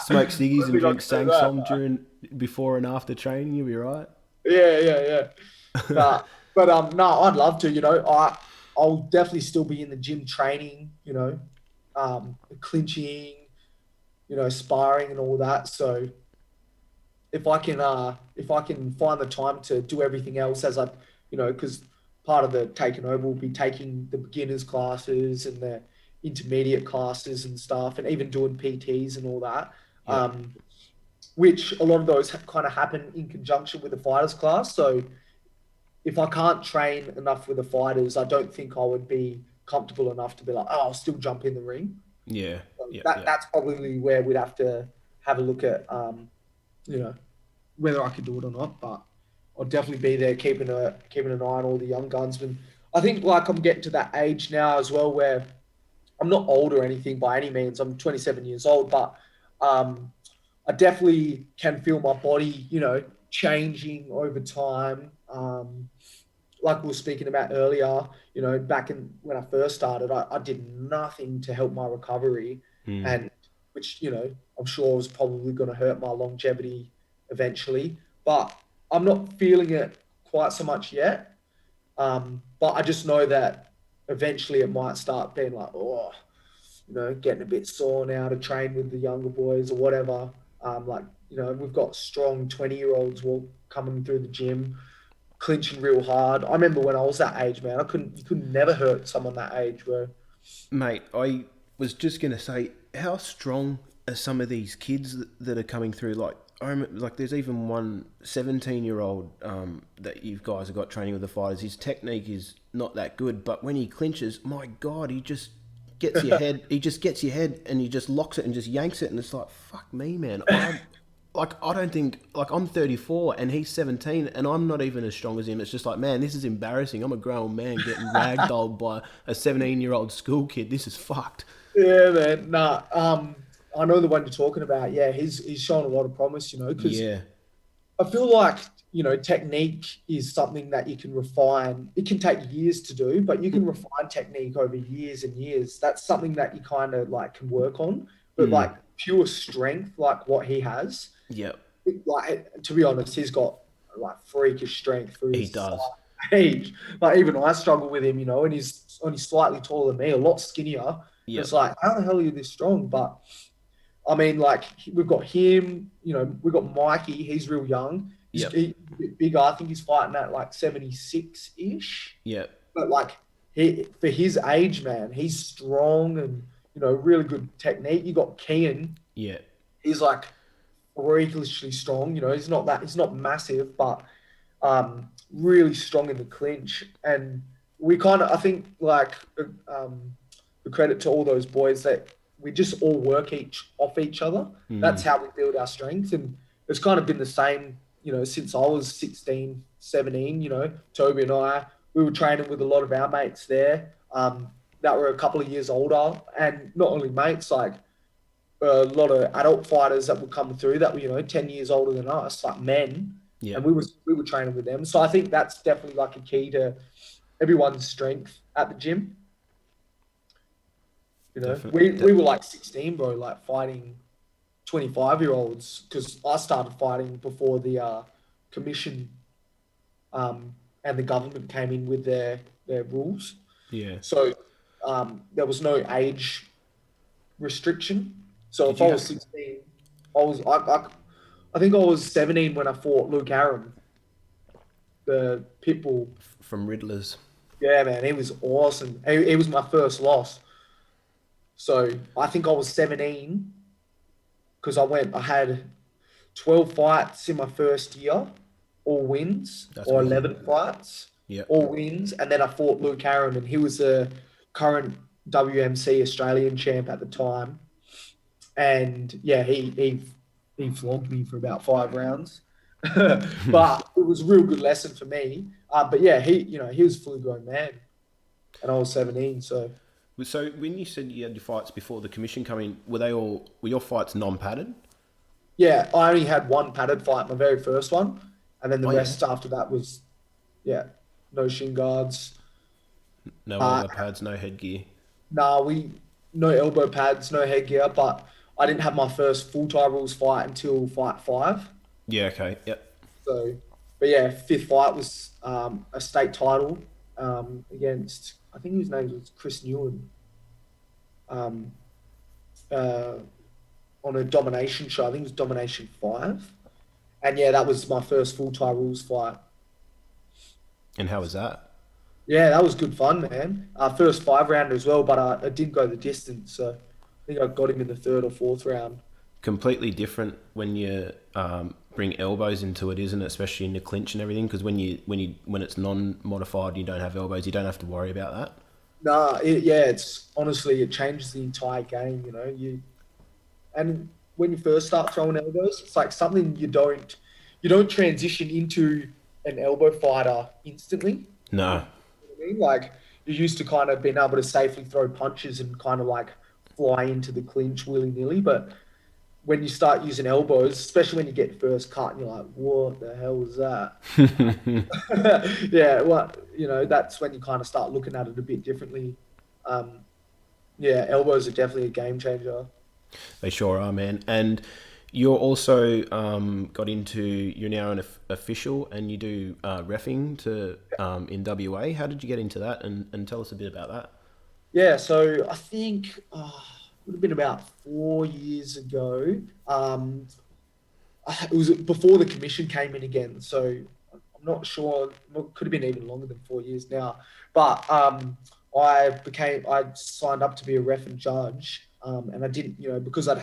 Speaker 2: Smoke ciggies and drink
Speaker 3: I can do
Speaker 2: Sangsom before and after training, you'll be right.
Speaker 3: Yeah. Nah, but no, I'd love to. I'll definitely still be in the gym training. Clinching, sparring and all that. So if I can find the time to do everything else as because part of the taking over will be taking the beginners classes and the intermediate classes and stuff, and even doing PTs and all that.
Speaker 2: Yeah.
Speaker 3: Which a lot of those kind of happen in conjunction with the fighters class. So if I can't train enough with the fighters, I don't think I would be comfortable enough to be like, oh, I'll still jump in the ring.
Speaker 2: Yeah.
Speaker 3: So
Speaker 2: Yeah.
Speaker 3: that's probably where we'd have to have a look at, whether I could do it or not. But I'll definitely be there keeping an eye on all the young gunsmen. I think I'm getting to that age now as well where I'm not old or anything by any means. I'm 27 years old, but I definitely can feel my body, changing over time. Like we were speaking about earlier, back when I first started, I did nothing to help my recovery, and which, I'm sure was probably going to hurt my longevity eventually. But I'm not feeling it quite so much yet. But I just know that eventually it might start being like, getting a bit sore now to train with the younger boys or whatever. We've got strong 20-year-olds coming through the gym, clinching real hard. I remember when I was that age, man, you could never hurt someone that age, bro.
Speaker 2: Mate, I was just going to say, how strong are some of these kids that are coming through? There's even one 17-year-old that you guys have got training with the fighters. His technique is not that good, but when he clinches, my God, he just gets your head. He just gets your head and he just locks it and just yanks it. And it's like, fuck me, man. I don't think, I'm 34 and he's 17 and I'm not even as strong as him. It's just like, man, this is embarrassing. I'm a grown man getting ragdolled by a 17-year-old school kid. This is fucked.
Speaker 3: Yeah, man. Nah, I know the one you're talking about. Yeah, he's shown a lot of promise, because I feel like, technique is something that you can refine. It can take years to do, but you can refine technique over years and years. That's something that you kind of can work on. But pure strength, like what he has.
Speaker 2: Yeah.
Speaker 3: To be honest, he's got freakish strength for his age. Even I struggle with him, and he's only slightly taller than me, a lot skinnier. Yep. It's like, how the hell are you this strong? But I mean, we've got him, we've got Mikey, he's real young. He's a bit bigger. I think he's fighting at 76-ish.
Speaker 2: Yeah.
Speaker 3: But for his age, man, he's strong and, really good technique. You got Kian.
Speaker 2: Yeah.
Speaker 3: He's freakishly strong. He's not massive, but really strong in the clinch. And we I think the credit to all those boys that we just all work off each other. That's how we build our strength. And it's kind of been the same, since I was 16, 17, Toby and I, we were training with a lot of our mates there that were a couple of years older. And not only mates, a lot of adult fighters that were coming through that were, 10 years older than us, men. Yeah. And we were training with them. So I think that's definitely a key to everyone's strength at the gym. We were 16, bro, fighting 25-year-olds because I started fighting before the commission and the government came in with their rules.
Speaker 2: Yeah.
Speaker 3: So there was no age restriction. So if I was 16, I think I was 17 when I fought Luke Aram, the pitbull
Speaker 2: from Riddlers.
Speaker 3: Yeah, man, he was awesome. He was my first loss. So I think I was 17 because I had 12 fights in my first year, all wins, or 11 fights, all wins. And then I fought Luke Aram, and he was a current WMC Australian champ at the time. And yeah, he flogged me for about 5 rounds. But it was a real good lesson for me. But yeah, he was a fully grown man, and I was 17, so...
Speaker 2: So when you said you had your fights before the commission come in, were your fights non-padded?
Speaker 3: Yeah, I only had one padded fight, my very first one, and then the rest after that was no shin guards.
Speaker 2: No
Speaker 3: Uh,
Speaker 2: elbow pads, no headgear.
Speaker 3: nah, no elbow pads, no headgear. But I didn't have my first full Thai rules fight until fight five.
Speaker 2: Yeah, okay, yep.
Speaker 3: So, but yeah, fifth fight was a state title against, I think his name was Chris Newen, um, uh, on a domination show. I think it was Domination 5. And yeah, that was my first full Thai rules fight.
Speaker 2: And how was that?
Speaker 3: Yeah, that was good fun, man. First 5 rounder as well, but I didn't go the distance. So I think I got him in the third or fourth round.
Speaker 2: Completely different when you bring elbows into it, isn't it? Especially in the clinch and everything, because when it's non-modified, you don't have elbows, you don't have to worry about that.
Speaker 3: Nah, yeah, it's honestly it changes the entire game. And when you first start throwing elbows, it's like something you don't transition into an elbow fighter instantly.
Speaker 2: No.
Speaker 3: I mean? Like you're used to kind of being able to safely throw punches and kind of like fly into the clinch willy nilly. But when you start using elbows, especially when you get first cut, and you're like, "What the hell was that?" Yeah, well, that's when you kind of start looking at it a bit differently. Um, yeah, elbows are definitely a game changer.
Speaker 2: They sure are, man. And you're also you're now an official and you do reffing in WA. How did you get into that? And tell us a bit about that.
Speaker 3: Yeah, so I think it would have been about 4 years ago. It was before the commission came in again, so I'm not sure. Could have been even longer than 4 years now. But I signed up to be a ref and judge, and I didn't, because I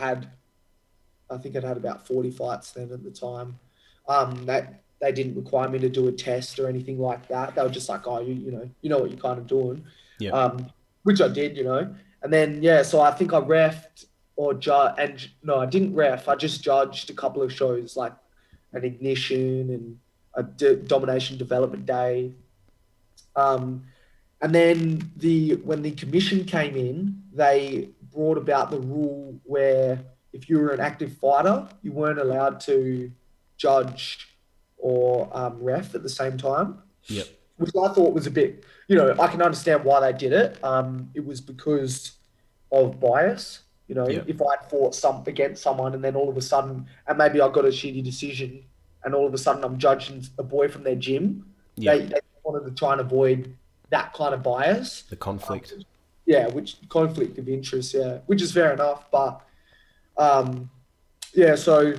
Speaker 3: think I'd had about 40 fights then at the time. That they didn't require me to do a test or anything like that. They were just like, oh, you know what you're kind of doing,
Speaker 2: Yeah.
Speaker 3: um, which I did. And then yeah, so I think I refed or judge, and no, I didn't ref. I just judged a couple of shows like an Ignition and a Domination Development Day. Um, and then when the commission came in, they brought about the rule where if you were an active fighter, you weren't allowed to judge or ref at the same time,
Speaker 2: Yep.
Speaker 3: which I thought was a bit, I can understand why they did it. It was because of bias.
Speaker 2: Yep.
Speaker 3: If I'd fought against someone and then all of a sudden, and maybe I got a shitty decision, and all of a sudden I'm judging a boy from their gym,
Speaker 2: Yep.
Speaker 3: they wanted to try and avoid that kind of bias.
Speaker 2: The conflict.
Speaker 3: Yeah, which conflict of interest, yeah, which is fair enough. But um, yeah, so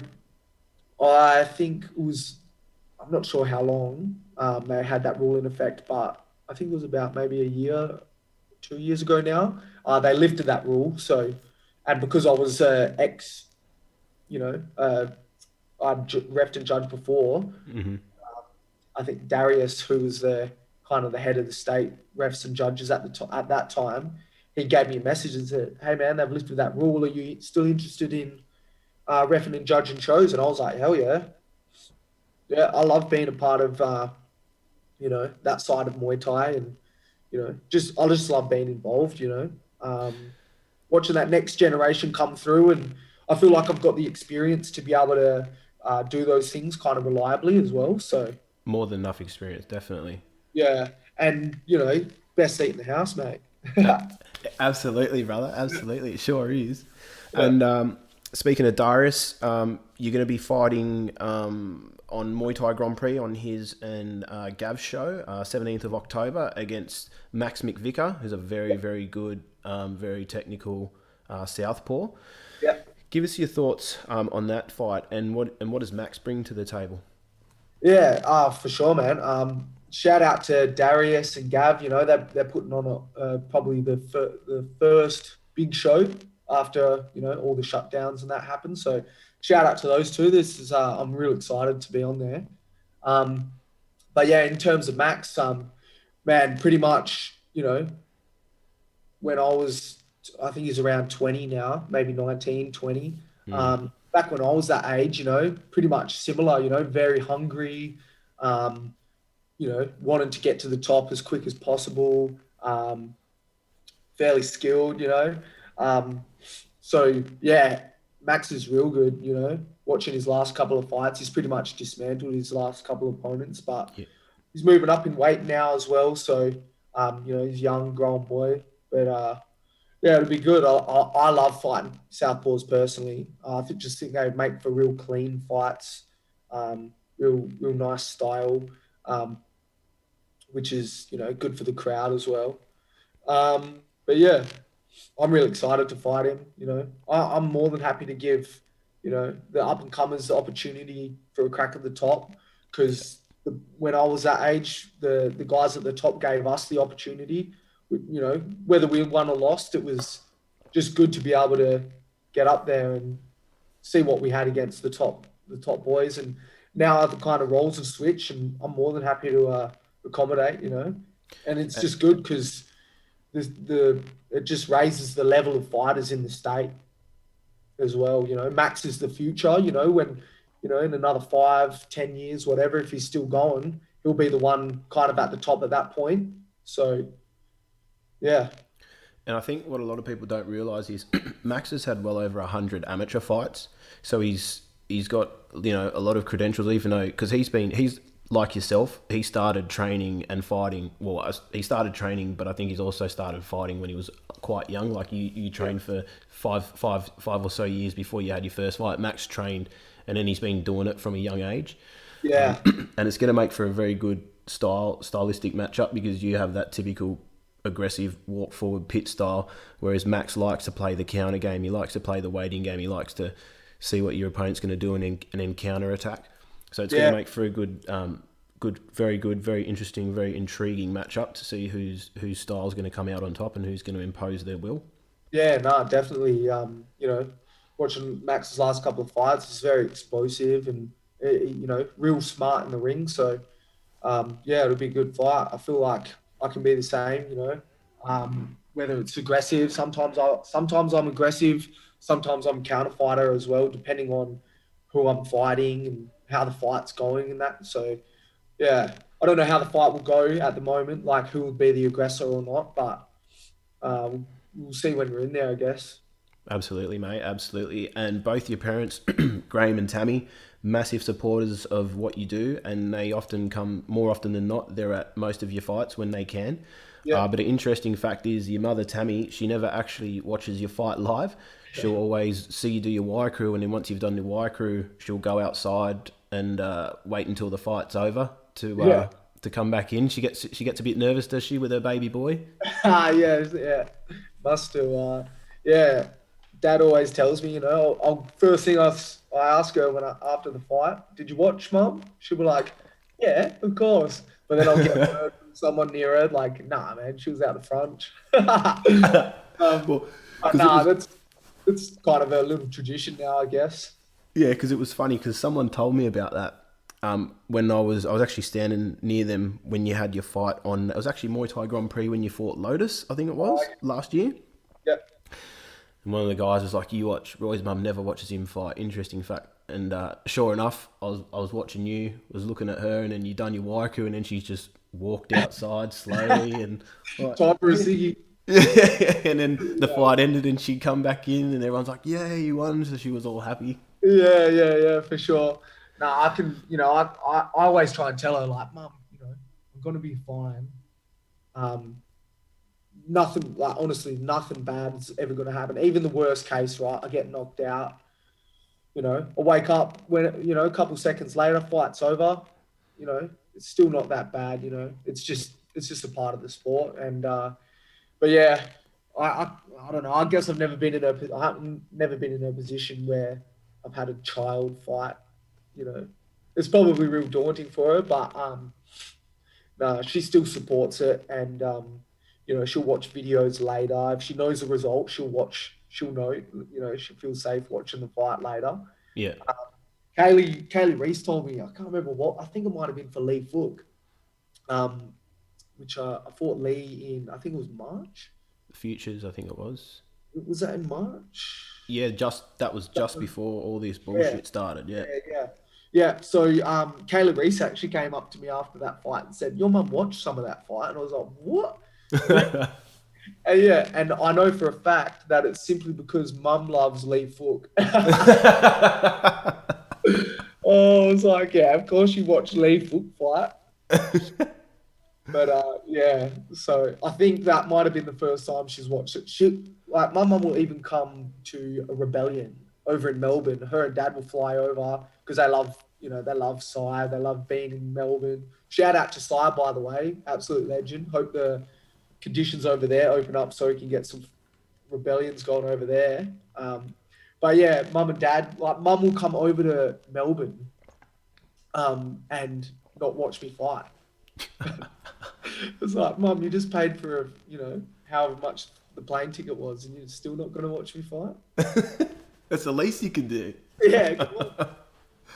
Speaker 3: I think it was, I'm not sure how long they had that rule in effect, but I think it was about maybe a year, 2 years ago now. They lifted that rule. So, and because I was you know, uh, I'd refed and judged before,
Speaker 2: Mm-hmm.
Speaker 3: I think Darius, who was the kind of the head of the state refs and judges at that time, he gave me a message and said, "Hey man, they've lifted that rule. Are you still interested in refing and judging shows?" And I was like, "Hell yeah, yeah! I love being a part of that side of Muay Thai, and I just love being involved. Watching that next generation come through, and I feel like I've got the experience to be able to do those things kind of reliably as well. So."
Speaker 2: More than enough experience, definitely.
Speaker 3: Yeah, and best seat in the house, mate.
Speaker 2: Uh, Absolutely, brother. Absolutely, it sure is.
Speaker 3: Yeah.
Speaker 2: And speaking of Darius, you're going to be fighting on Muay Thai Grand Prix on his and Gav's show, 17th of October, against Max McVicker, who's a very, very good, very technical southpaw.
Speaker 3: Yeah,
Speaker 2: Give us your thoughts on that fight, and what does Max bring to the table?
Speaker 3: yeah, for sure, man. Shout out to Darius and Gav. They're putting on probably the first big show after all the shutdowns and that happened. So shout out to those two. This is I'm real excited to be on there. Um, but yeah, in terms of Max, man, pretty much when I think he's around 20 now, maybe 19, 20.
Speaker 2: Mm.
Speaker 3: Back when I was that age, pretty much similar, very hungry, wanting to get to the top as quick as possible, fairly skilled, So, yeah, Max is real good. Watching his last couple of fights, he's pretty much dismantled his last couple of opponents. But
Speaker 2: Yeah.
Speaker 3: he's moving up in weight now as well. So he's a young, grown boy. But yeah, it'll be good. I love fighting southpaws personally. Just think they make for real clean fights, real nice style, um, which is good for the crowd as well. But yeah, I'm really excited to fight him. I'm more than happy to give, the up and comers the opportunity for a crack at the top, because when I was that age, the guys at the top gave us the opportunity. Whether we won or lost, it was just good to be able to get up there and see what we had against the top boys. And now the kind of roles have switched, and I'm more than happy to accommodate. And it's just good because it just raises the level of fighters in the state as well. Max is the future. When in another 5-10 years, whatever, if he's still going, he'll be the one kind of at the top at that point. So yeah.
Speaker 2: And I think what a lot of people don't realise is Max has had well over 100 amateur fights, so he's got a lot of credentials. Even though because he's like yourself, he started training and fighting. Well, he started training, but I think he's also started fighting when he was quite young. Like you trained for five or so years before you had your first fight. Max trained, and then he's been doing it from a young age.
Speaker 3: Yeah,
Speaker 2: and it's going to make for a very good stylistic matchup because you have that typical aggressive walk forward pit style, whereas Max likes to play the counter game. He likes to play the waiting game. He likes to see what your opponent's going to do and then counter attack. So it's going to make for a very good, very interesting, very intriguing matchup to see whose style is going to come out on top and who's going to impose their will.
Speaker 3: Yeah, no, definitely. Watching Max's last couple of fights, he's very explosive and real smart in the ring. So yeah, it'll be a good fight. I feel like I can be the same. Whether it's aggressive, sometimes I'm aggressive, sometimes I'm a counter fighter as well, depending on who I'm fighting and how the fight's going and that. So yeah, I don't know how the fight will go at the moment, like who will be the aggressor or not, but we'll see when we're in there, I guess.
Speaker 2: Absolutely, mate. Absolutely. And both your parents, Graham and Tammy, massive supporters of what you do, and they often come, more often than not, they're at most of your fights when they can.
Speaker 3: Yeah.
Speaker 2: But an interesting fact is your mother, Tammy, she never actually watches your fight live. She'll always see you do your wire crew, and then once you've done your wire crew, she'll go outside and wait until the fight's over to come back in. She gets a bit nervous, does she, with her baby boy?
Speaker 3: Yeah. Must do. Yeah. Dad always tells me, first thing I ask her after the fight, did you watch, Mum? She'll be like, yeah, of course. But then I'll get word from someone near her, like, nah, man, she was out the front.
Speaker 2: Well,
Speaker 3: that's kind of a little tradition now, I guess.
Speaker 2: Yeah, because it was funny because someone told me about that when I was actually standing near them when you had your fight on. It was actually Muay Thai Grand Prix when you fought Lotus, I think it was, last year.
Speaker 3: Yep.
Speaker 2: And one of the guys was like, "You watch Roy's mum never watches him fight." Interesting fact. And sure enough, I was watching you, was looking at her, and then you done your waiku, and then she's just walked outside slowly and like,
Speaker 3: time for a ciggy.
Speaker 2: and then the fight ended, and she'd come back in, and everyone's like, "Yeah, you won!" So she was all happy.
Speaker 3: Yeah, for sure. No, I can, I always try and tell her, like, Mum, I'm gonna be fine. Nothing, like, honestly, nothing bad is ever gonna happen. Even the worst case, right? I get knocked out. I wake up when a couple seconds later, fight's over. It's still not that bad. It's just a part of the sport. And but yeah, I don't know. I guess I've never been in a position where I've had a child fight. It's probably real daunting for her, but no, she still supports it, and she'll watch videos later. If she knows the result, she'll watch. She'll know. She feels safe watching the fight later.
Speaker 2: Yeah.
Speaker 3: Kaylee Reese told me, I can't remember what. I think it might have been for Lee Fook, which I fought Lee in. I think it was March.
Speaker 2: Futures, I think it was.
Speaker 3: Was that in March?
Speaker 2: Yeah, that was just before all this bullshit started.
Speaker 3: Yeah. So Kayla Reese actually came up to me after that fight and said, "Your mum watched some of that fight," and I was like, "What?" And I know for a fact that it's simply because Mum loves Lee Fook. Oh, I was like, yeah, of course you watched Lee Fook fight. But yeah, so I think that might have been the first time she's watched it. Like my mum will even come to a rebellion over in Melbourne. Her and dad will fly over because they love, they love Sire. They love being in Melbourne. Shout out to Sire, by the way, absolute legend. Hope the conditions over there open up so we can get some rebellions going over there. But yeah, mum and dad, like mum will come over to Melbourne and not watch me fight. It's like, Mum, you just paid for, however much the plane ticket was, and you're still not going to watch me fight?
Speaker 4: That's the least you can do.
Speaker 3: Yeah, come on.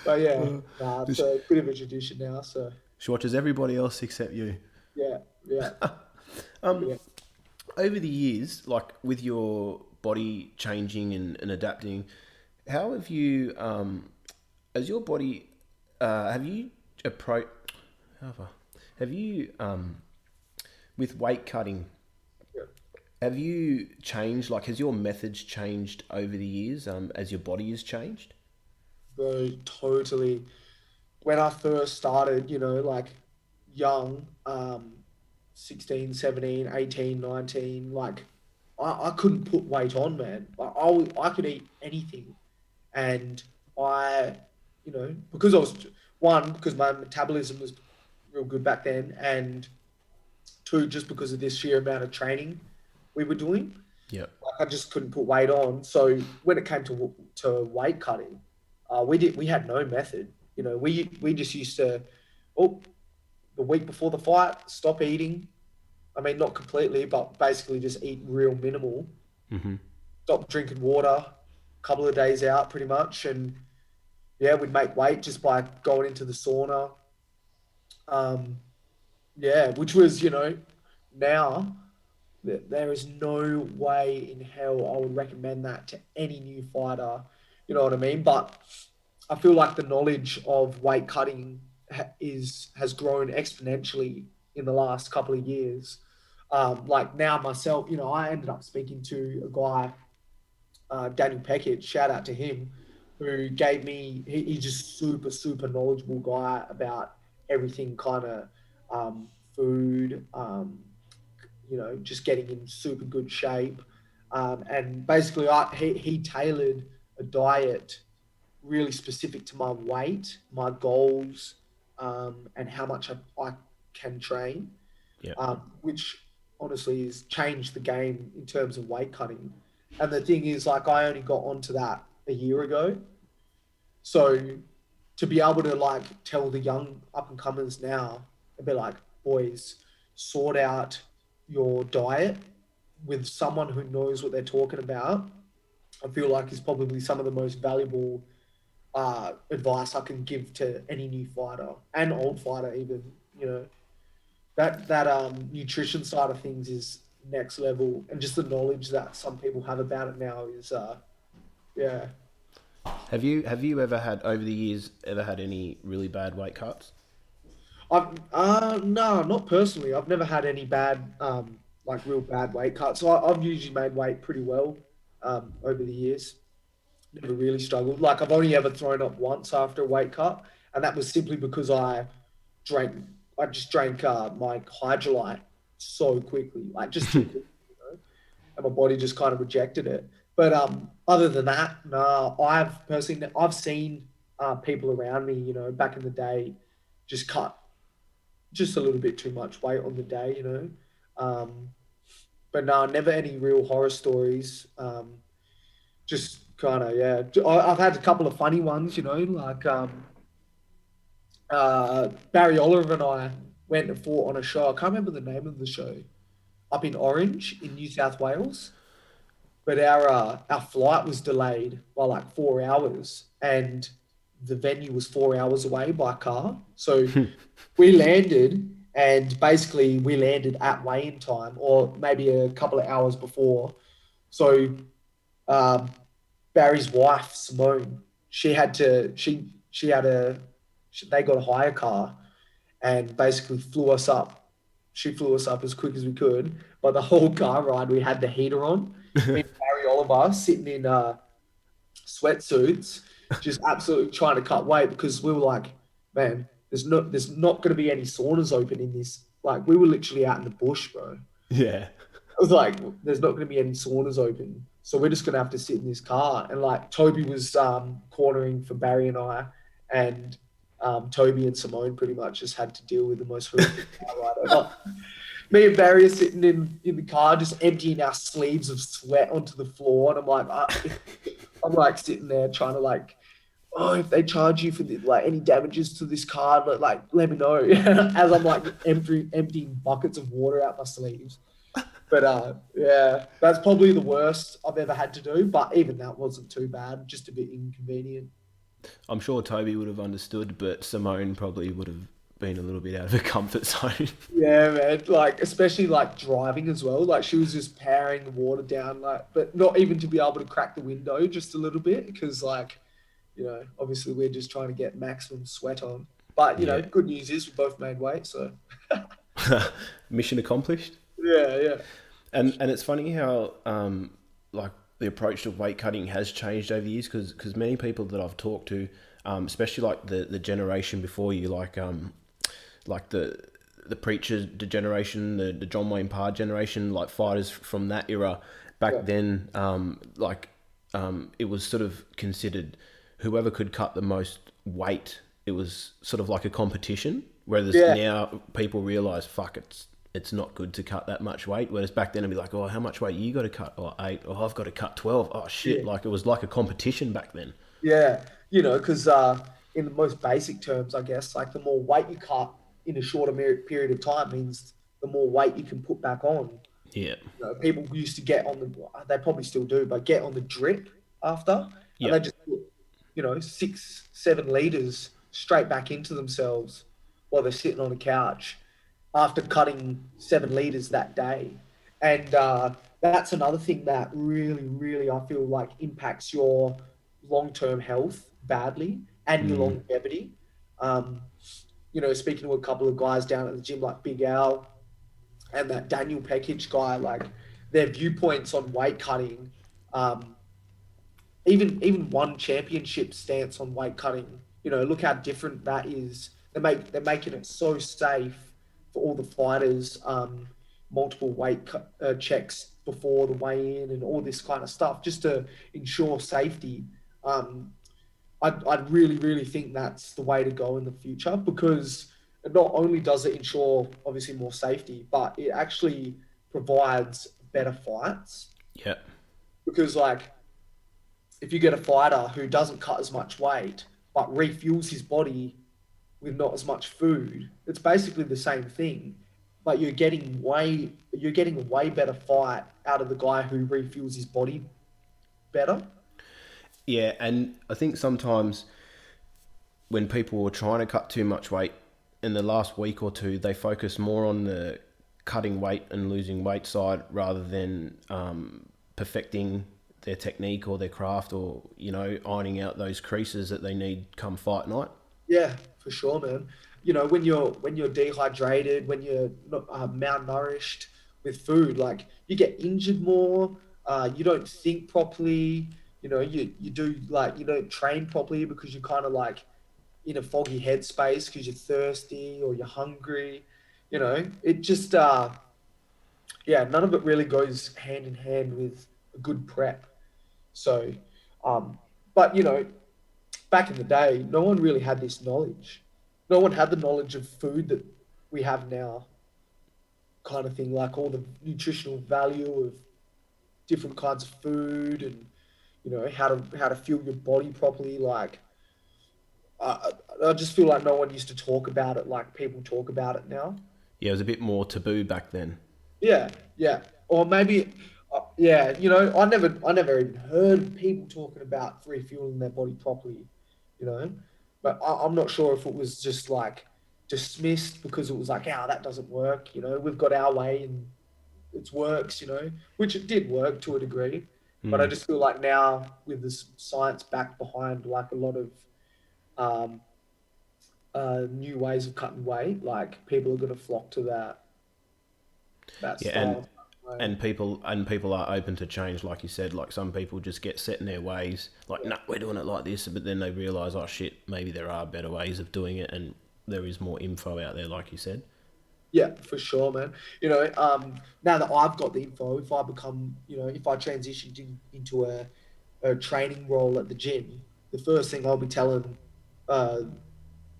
Speaker 3: But yeah, it's a bit of a tradition now. So
Speaker 4: She watches everybody else except you.
Speaker 3: yeah. Yeah.
Speaker 4: Over the years, like with your body changing and adapting, how have you, as your body, have you with weight cutting, have you changed, like has your methods changed over the years as your body has changed?
Speaker 3: Bro, totally. When I first started, like young, 16, 17, 18, 19, like I couldn't put weight on, man. I could eat anything. And I, because I was, one, because my metabolism was real good back then, and two, just because of this sheer amount of training we were doing.
Speaker 4: Yeah.
Speaker 3: Like I just couldn't put weight on. So when it came to weight cutting, we had no method. We just used to, the week before the fight, stop eating. I mean, not completely, but basically just eat real minimal.
Speaker 4: Mm-hmm.
Speaker 3: Stop drinking water, a couple of days out pretty much. And yeah, we'd make weight just by going into the sauna. Yeah, which was, now there is no way in hell I would recommend that to any new fighter. You know what I mean? But I feel like the knowledge of weight cutting has grown exponentially in the last couple of years. Like now myself, I ended up speaking to a guy, Daniel Peckett, shout out to him, who gave me, he's just super, super knowledgeable guy about everything kind of food, just getting in super good shape. And basically he tailored a diet really specific to my weight, my goals, and how much I can train,
Speaker 4: Yeah.
Speaker 3: which honestly has changed the game in terms of weight cutting. And the thing is, like, I only got onto that a year ago. So to be able to like tell the young up and comers now, and be like, boys, sort out your diet with someone who knows what they're talking about, I feel like is probably some of the most valuable advice I can give to any new fighter and old fighter even. That nutrition side of things is next level, and just the knowledge that some people have about it now is yeah.
Speaker 4: Have you ever had, over the years, any really bad weight cuts?
Speaker 3: No, not personally. I've never had any bad like real bad weight cuts. So I've usually made weight pretty well over the years. Never really struggled. Like I've only ever thrown up once after a weight cut, and that was simply because drank. I just drank my hydrolyte so quickly, like just too quickly, and my body just kind of rejected it. But other than that, no. I've seen people around me, back in the day, just cut just a little bit too much weight on the day. But no, never any real horror stories. Just kind of, yeah. I've had a couple of funny ones, like Barry Oliver and I went and fought on a show. I can't remember the name of the show, up in Orange in New South Wales. But our flight was delayed by like 4 hours, and the venue was 4 hours away by car. So we landed, and basically we landed at weigh-in time, or maybe a couple of hours before. So um, Barry's wife, Simone, they got a hire car and basically flew us up. She flew us up as quick as we could, but the whole car ride we had the heater on. Me and Barry Oliver sitting in sweatsuits, just absolutely trying to cut weight because we were like, man, there's not going to be any saunas open in this. Like, we were literally out in the bush, bro.
Speaker 4: Yeah.
Speaker 3: I was like, there's not going to be any saunas open. So we're just going to have to sit in this car. And like Toby was cornering for Barry and I, and Toby and Simone pretty much just had to deal with the most horrific car ride ever. Me and Barry are sitting in the car, just emptying our sleeves of sweat onto the floor. And I'm like sitting there trying to like, oh, if they charge you for like any damages to this car, like let me know. As I'm like emptying buckets of water out my sleeves. But yeah, that's probably the worst I've ever had to do. But even that wasn't too bad, just a bit inconvenient.
Speaker 4: I'm sure Toby would have understood, but Simone probably would have been a little bit out of her comfort zone.
Speaker 3: Yeah, man. Like, especially like driving as well. Like, she was just powering the water down, like, but not even to be able to crack the window just a little bit because, like, obviously we're just trying to get maximum sweat on. But
Speaker 4: Yeah.
Speaker 3: good news is we both made weight, so
Speaker 4: Mission accomplished.
Speaker 3: yeah.
Speaker 4: And it's funny how like the approach to weight cutting has changed over the years because many people that I've talked to, especially like the generation before you, like the preacher generation, the John Wayne Parr generation, like fighters from that era back then, it was sort of considered whoever could cut the most weight. It was sort of like a competition. Whereas now people realise, fuck, it's not good to cut that much weight. Whereas back then it'd be like, oh, how much weight you got to cut? Oh, 8. Oh, I've got to cut 12. Oh, shit.
Speaker 3: Yeah.
Speaker 4: Like it was like a competition back then.
Speaker 3: Yeah, because in the most basic terms, I guess, like the more weight you cut in a shorter period of time means the more weight you can put back on.
Speaker 4: Yeah.
Speaker 3: People used to get on they probably still do, but get on the drip after, and they just put, 6-7 liters straight back into themselves while they're sitting on a couch after cutting 7 liters that day. And that's another thing that really, really, I feel like impacts your long-term health badly and your longevity. Speaking to a couple of guys down at the gym, like Big Al and that Daniel Pekic guy, like their viewpoints on weight cutting, even one championship stance on weight cutting, look how different that is. They're making it so safe for all the fighters, multiple weight checks before the weigh-in and all this kind of stuff, just to ensure safety. I'd really, really think that's the way to go in the future, because not only does it ensure obviously more safety, but it actually provides better fights.
Speaker 4: Yeah.
Speaker 3: Because like, if you get a fighter who doesn't cut as much weight but refuels his body with not as much food, it's basically the same thing. But you're getting a way better fight out of the guy who refuels his body better.
Speaker 4: Yeah, and I think sometimes when people are trying to cut too much weight in the last week or two, they focus more on the cutting weight and losing weight side rather than perfecting their technique or their craft, or ironing out those creases that they need come fight night.
Speaker 3: Yeah, for sure, man. When you're dehydrated, when you're not malnourished with food, like you get injured more. You don't think properly. You do, like, you don't train properly because you're kind of like in a foggy headspace because you're thirsty or you're hungry. It just none of it really goes hand in hand with a good prep. So, but back in the day, no one really had this knowledge. No one had the knowledge of food that we have now, kind of thing, like all the nutritional value of different kinds of food and, how to fuel your body properly. Like, I just feel like no one used to talk about it like people talk about it now.
Speaker 4: Yeah, it was a bit more taboo back then.
Speaker 3: Yeah. Or maybe, I never even heard people talking about refueling their body properly, but I'm not sure if it was just like dismissed because it was like, that doesn't work. We've got our way and it works, which it did work to a degree. But I just feel like now with this science back behind like a lot of new ways of cutting weight, like people are going to flock to that style.
Speaker 4: And people are open to change, like you said. Like some people just get set in their ways, like, nah, we're doing it like this, but then they realise, oh shit, maybe there are better ways of doing it, and there is more info out there, like you said.
Speaker 3: Yeah, for sure, man. Now that I've got the info, if I become, if I transitioned into a training role at the gym, the first thing I'll be telling uh,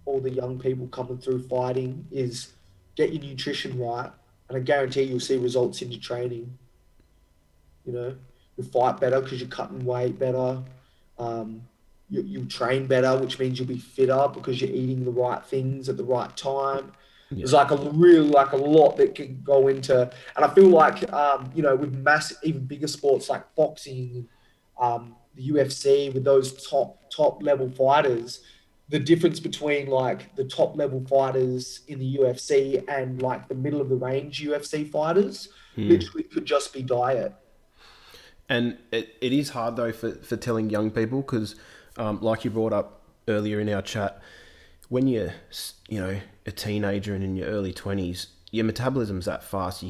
Speaker 3: all the young people coming through fighting is get your nutrition right, and I guarantee you'll see results in your training. You know, you'll fight better because you're cutting weight better. Um, you train better, which means you'll be fitter because you're eating the right things at the right time.
Speaker 4: Yeah.
Speaker 3: There's like like a lot that can go into, and I feel like with massive, even bigger sports like boxing, the UFC, with those top level fighters, the difference between like the top level fighters in the UFC and like the middle of the range UFC fighters literally could just be diet.
Speaker 4: And it is hard though for telling young people because, like you brought up earlier in our chat, when you're a teenager and in your early 20s, your metabolism's that fast.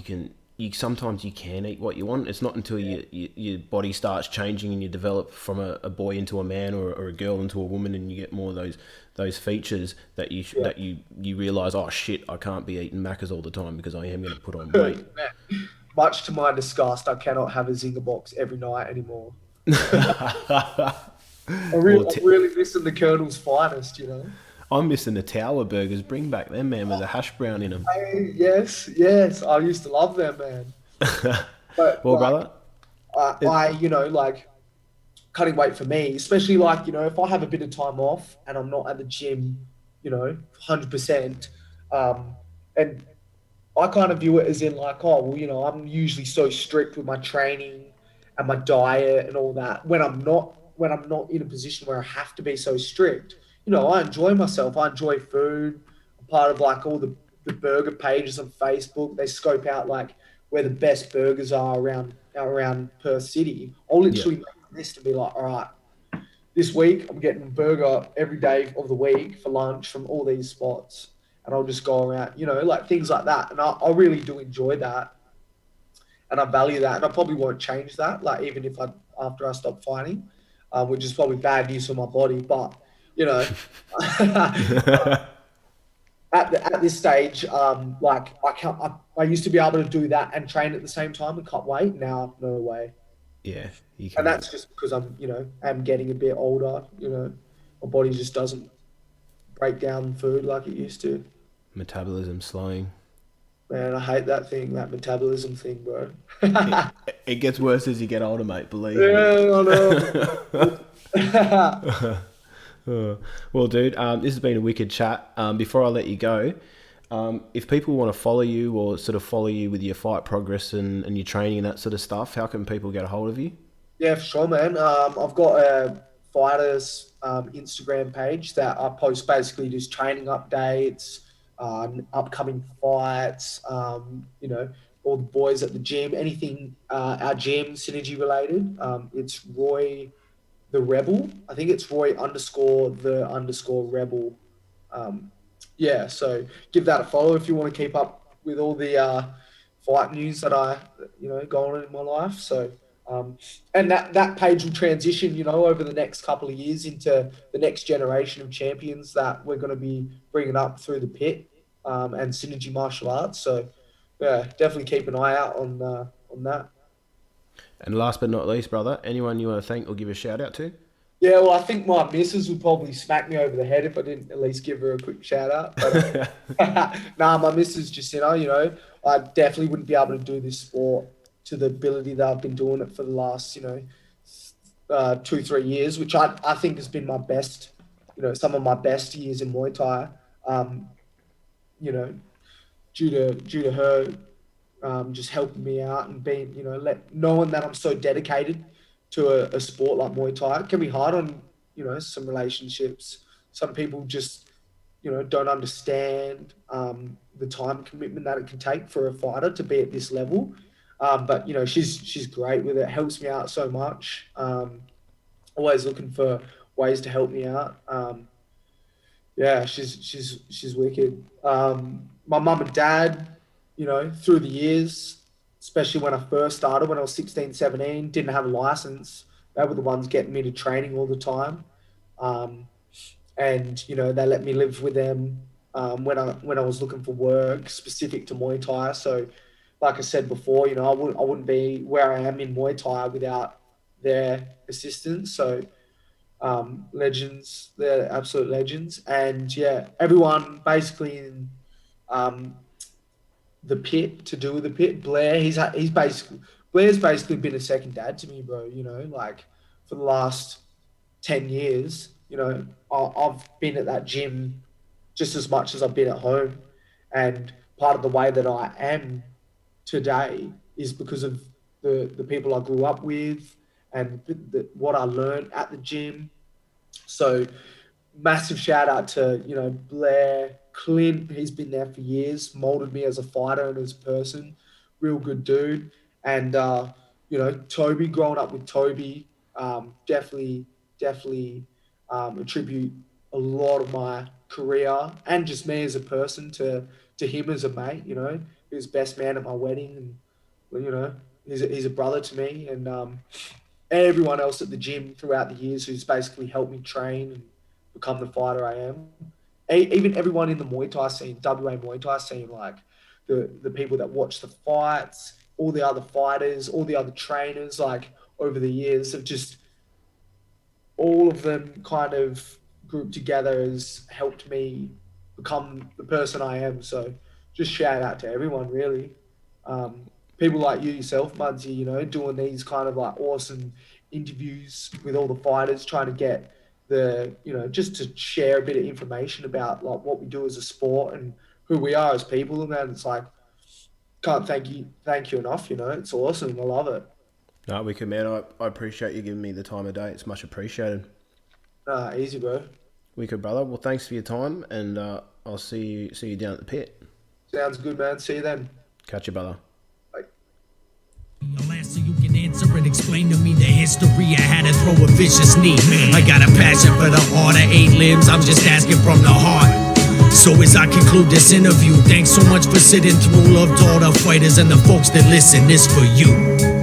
Speaker 4: Sometimes you can eat what you want. It's not until your body starts changing and you develop from a boy into a man or a girl into a woman and you get more of those features that you realize, oh shit, I can't be eating Maccas all the time because I am going to put on weight.
Speaker 3: Much to my disgust, I cannot have a Zinger box every night anymore. I'm really missing the Colonel's finest.
Speaker 4: I'm missing the tower burgers. Bring back them, man, with a hash brown in them.
Speaker 3: Hey, yes, I used to love them, man. But
Speaker 4: Well, brother,
Speaker 3: like cutting weight for me, especially like if I have a bit of time off and I'm not at the gym, 100%, and I kind of view it as in like, oh, well, I'm usually so strict with my training and my diet and all that. When I'm not in a position where I have to be so strict, I enjoy myself. I enjoy food. I'm part of like all the burger pages on Facebook. They scope out like where the best burgers are around Perth City. I'll
Speaker 4: yeah,
Speaker 3: literally make a list and be like, all right, this week I'm getting a burger every day of the week for lunch from all these spots. And I'll just go around, like things like that. And I really do enjoy that. And I value that. And I probably won't change that, like even if after I stop fighting, which is probably bad news for my body. But, at this stage, like I used to be able to do that and train at the same time and cut weight. Now, no way.
Speaker 4: yeah, you
Speaker 3: And
Speaker 4: can.
Speaker 3: that's just because I'm getting a bit older. My body just doesn't break down food like it used to.
Speaker 4: Metabolism slowing.
Speaker 3: Man, I hate that metabolism thing, bro.
Speaker 4: It,
Speaker 3: Yeah,
Speaker 4: it gets worse as you get older, mate. Believe me.
Speaker 3: I know.
Speaker 4: Well, dude, this has been a wicked chat. Before I let you go, if people want to follow you or sort of follow you with your fight progress and your training and that sort of stuff, how can people get a hold of you?
Speaker 3: Yeah, for sure, man. I've got a fighters Instagram page that I post basically just training updates, upcoming fights, all the boys at the gym, anything our gym synergy related. It's Roy the Rebel. I think it's Roy underscore the underscore Rebel. Um, yeah, so give that a follow if you want to keep up with all the fight news that I, going on in my life. So, and that page will transition, over the next couple of years into the next generation of champions that we're going to be bringing up through the pit and synergy martial arts. So, yeah, definitely keep an eye out on that.
Speaker 4: And last but not least, brother, anyone you want to thank or give a shout out to?
Speaker 3: Yeah, well, I think my missus would probably smack me over the head if I didn't at least give her a quick shout out. But nah, my missus just said, oh, I definitely wouldn't be able to do this sport to the ability that I've been doing it for the last, 2, 3 years, which I think has been my best, some of my best years in Muay Thai. Um, you know, due to her just helping me out and being, knowing that I'm so dedicated to a sport like Muay Thai. It can be hard on, some relationships. Some people just, don't understand the time commitment that it can take for a fighter to be at this level. But she's great with it. Helps me out so much. Always looking for ways to help me out. Yeah, she's wicked. My mum and dad, through the years, especially when I first started, when I was 16, 17, didn't have a license. They were the ones getting me to training all the time. And, they let me live with them when I was looking for work specific to Muay Thai. So, like I said before, I wouldn't be where I am in Muay Thai without their assistance. So, legends, they're absolute legends, and yeah, everyone basically in um, the pit to do with the pit. Blair's basically been a second dad to me, bro. Like for the last 10 years, I've been at that gym just as much as I've been at home, and part of the way that I am today is because of the people I grew up with and what I learned at the gym. So massive shout out to Blair, Clint. He's been there for years, molded me as a fighter and as a person. Real good dude. And Toby, growing up with Toby, definitely attribute a lot of my career and just me as a person to him as a mate. He was best man at my wedding, and he's a brother to me. And everyone else at the gym throughout the years who's basically helped me train and become the fighter I am. Even everyone in the Muay Thai scene, WA Muay Thai scene, like the people that watch the fights, all the other fighters, all the other trainers, like over the years have just, all of them kind of grouped together has helped me become the person I am. So just shout out to everyone, really. People like you yourself, Mudsy, doing these kind of like awesome interviews with all the fighters, trying to get just to share a bit of information about like what we do as a sport and who we are as people. And man, it's like, can't thank you enough. It's awesome. I love it.
Speaker 4: No, Wicked, man. I appreciate you giving me the time of day. It's much appreciated.
Speaker 3: Easy, bro.
Speaker 4: Wicked, brother. Well, thanks for your time, and I'll see you down at the pit.
Speaker 3: Sounds good, man. See you then.
Speaker 4: Catch you, brother.
Speaker 1: I'll ask so you can answer and explain to me the history I had to throw a vicious knee. I got a passion for the art of 8 limbs, I'm just asking from the heart. So as I conclude this interview, thanks so much for sitting through. Love to all the fighters and the folks that listen, this for you.